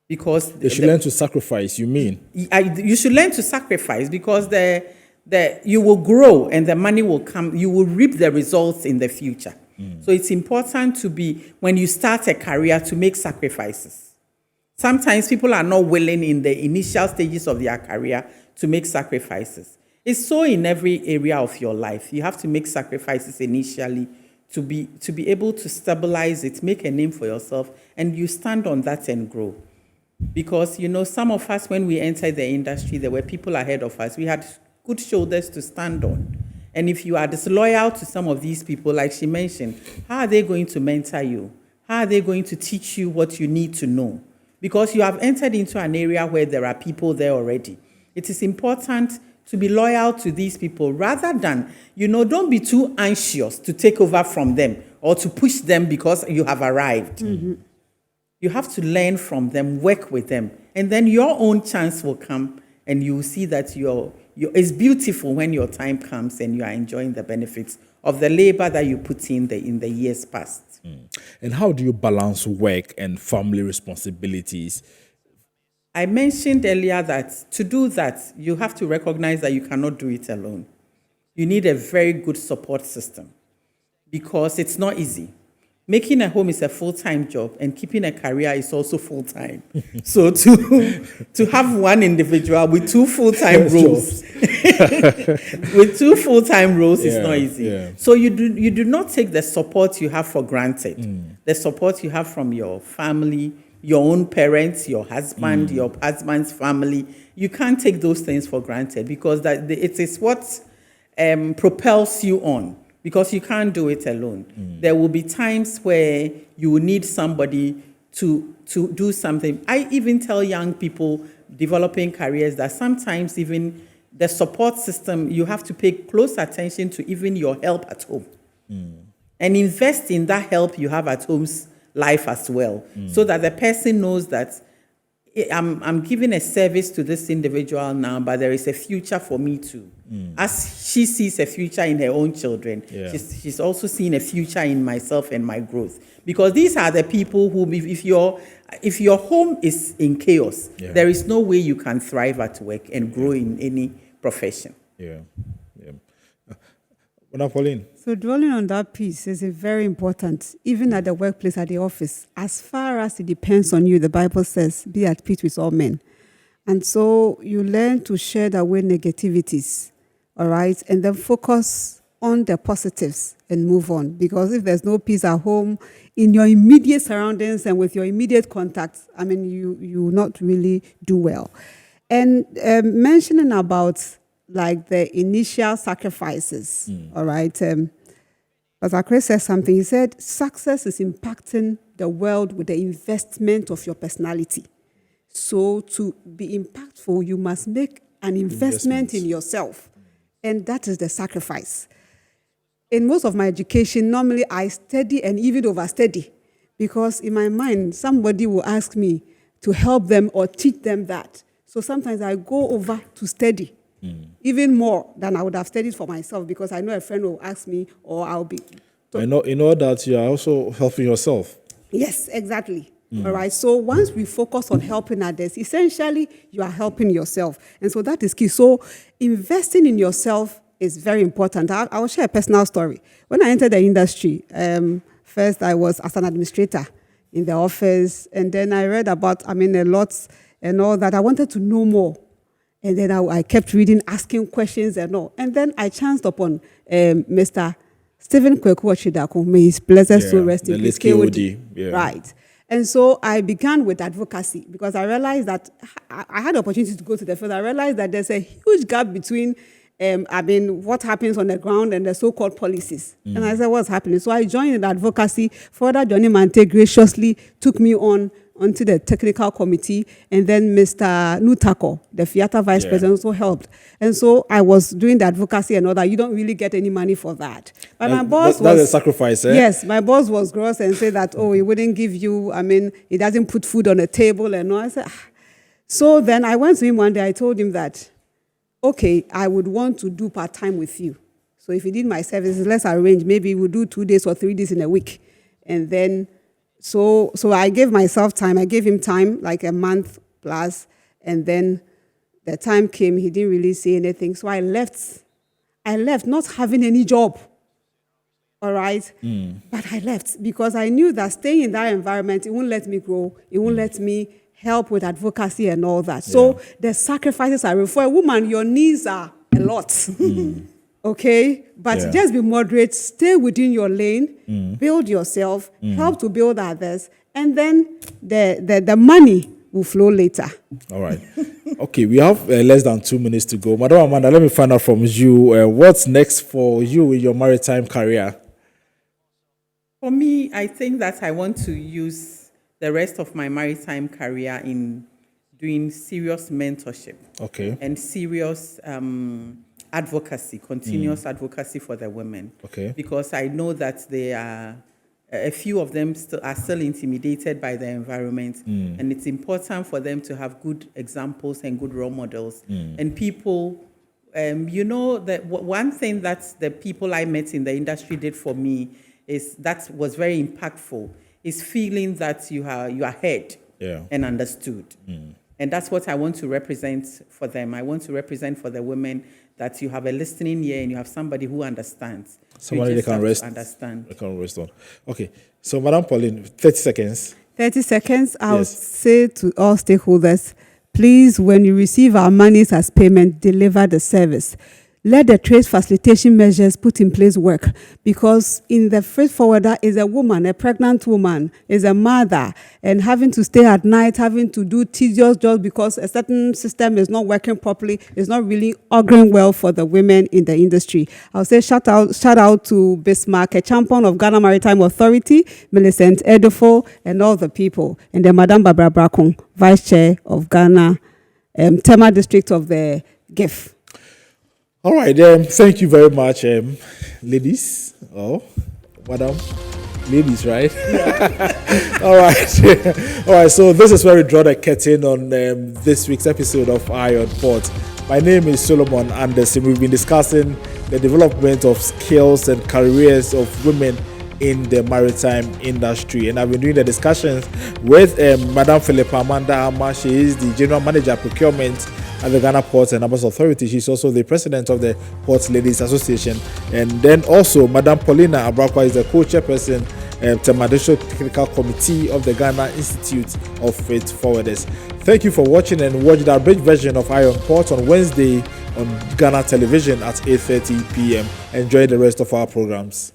S2: Because
S1: they should learn to sacrifice, you mean?
S2: You should learn to sacrifice because you will grow and the money will come. You will reap the results in the future. So it's important to be, when you start a career, to make sacrifices. Sometimes people are not willing in the initial stages of their career to make sacrifices. It's so in every area of your life. You have to make sacrifices initially to be able to stabilize it, make a name for yourself, and you stand on that and grow. Because, some of us, when we entered the industry, there were people ahead of us. We had good shoulders to stand on. And if you are disloyal to some of these people, like she mentioned, how are they going to mentor you? How are they going to teach you what you need to know? Because you have entered into an area where there are people there already. It is important to be loyal to these people rather than, don't be too anxious to take over from them or to push them because you have arrived. You have to learn from them, work with them, and then your own chance will come, and you will see that it's beautiful when your time comes and you are enjoying the benefits of the labor that you put in the years past.
S1: And how do you balance work and family responsibilities?
S2: I mentioned earlier that to do that, you have to recognize that you cannot do it alone. You need a very good support system because it's not easy. Making a home is a full-time job, and keeping a career is also full-time. So to have one individual with two full-time roles, is not easy. Yeah. So you do not take the support you have for granted. The support you have from your family, your own parents, your husband, your husband's family. You can't take those things for granted because it is what propels you on. Because you can't do it alone. There will be times where you will need somebody to do something. I even tell young people developing careers that sometimes even the support system, you have to pay close attention to even your help at home. And invest in that help you have at home's life as well. So that the person knows that I'm giving a service to this individual now, but there is a future for me too. As she sees a future in her own children, she's also seeing a future in myself and my growth. Because these are the people who, if your home is in chaos, there is no way you can thrive at work and grow in any profession.
S1: Pauline.
S4: So dwelling on that piece is very important, even at the workplace, at the office. As far as it depends on you, the Bible says, be at peace with all men. And so you learn to shed away negativities, all right? And then focus on the positives and move on. Because if there's no peace at home, in your immediate surroundings and with your immediate contacts, you will not really do well. And mentioning about like the initial sacrifices, all right? Pastor Chris said something. He said, success is impacting the world with the investment of your personality. So to be impactful, you must make an investment in yourself. And that is the sacrifice. In most of my education, normally I study and even overstudy. Because in my mind, somebody will ask me to help them or teach them that. So sometimes I go over to study. Even more than I would have studied for myself because I know a friend will ask me or I'll be.
S1: I know that you are also helping yourself.
S4: Yes, exactly. All right. So once we focus on helping others, essentially you are helping yourself. And so that is key. So investing in yourself is very important. I will share a personal story. When I entered the industry, first I was as an administrator in the office. And then I read about, a lot and all that. I wanted to know more. And then I kept reading, asking questions and all. And then I chanced upon Mr. Stephen Kweku, may his blessed soul rest in peace, KOD. Right. And so I began with advocacy because I realized that I had the opportunity to go to the field. I realized that there's a huge gap between what happens on the ground and the so-called policies. And I said, what's happening? So I joined in advocacy. Further, Johnny Mante graciously took me onto the technical committee, and then Mr. Nutako, the FIATA vice president, also helped. And so I was doing the advocacy and all that. You don't really get any money for that. But my boss
S1: that's a sacrifice, eh?
S4: Yes, my boss was gross and said that, he wouldn't give you, he doesn't put food on the table and all. I said, So then I went to him one day, I told him that, okay, I would want to do part-time with you. So if you need my services, let's arrange. Maybe we'll do 2 days or 3 days in a week. And then, so I gave myself time. I gave him time, like a month plus. And then the time came, he didn't really say anything. So I left not having any job. All right? But I left because I knew that staying in that environment, it won't let me grow. It won't let me help with advocacy and all that. So the sacrifices are real. For a woman, your needs are a lot. Okay? But just be moderate, stay within your lane, build yourself, help to build others, and then the money will flow later.
S1: All right. Okay, we have less than 2 minutes to go. Madam Amanda, let me find out from you, what's next for you in your maritime career?
S2: For me, I think that I want to use the rest of my maritime career in doing serious mentorship.
S1: Okay.
S2: And serious advocacy, continuous advocacy for the women.
S1: Okay.
S2: Because I know that there are a few of them are still intimidated by the environment, and it's important for them to have good examples and good role models. And people, that one thing that the people I met in the industry did for me that was very impactful, is feeling that you are heard and understood. And that's what I want to represent for them. I want to represent for the women that you have a listening ear and you have somebody who understands.
S1: Somebody they can rest.
S2: Understand.
S1: They can rest on. Okay. So, Madam Pauline, 30 seconds.
S4: 30 seconds. I would say to all stakeholders, please, when you receive our monies as payment, deliver the service. Let the trade facilitation measures put in place work, because in the freight forwarder is a woman, a pregnant woman, is a mother, and having to stay at night, having to do tedious jobs because a certain system is not working properly, is not really auguring well for the women in the industry. I'll say shout out to Bismarck, a champion of Ghana Maritime Authority, Millicent Edofo, and all the people, and then Madam Barbara Brakong, Vice Chair of Ghana, Tema District of the GIF.
S1: All right, thank you very much, ladies. Oh, madam, ladies, right? Yeah. All right. All right, so this is where we draw the curtain on this week's episode of Eye on Port. My name is Solomon Anderson. We've been discussing the development of skills and careers of women in the maritime industry. And I've been doing the discussions with Madam Philippa Amanda Ama. She is the General Manager Procurement at the Ghana Ports and Harbours Authority. She's also the President of the Ports Ladies Association. And then also Madam Paulina Abrakwa is the co-chairperson Tema Technical Committee of the Ghana Institute of Freight Forwarders. Thank you for watching, and watch the abridged version of Eye on Port on Wednesday on Ghana Television at 8:30 p.m. Enjoy the rest of our programs.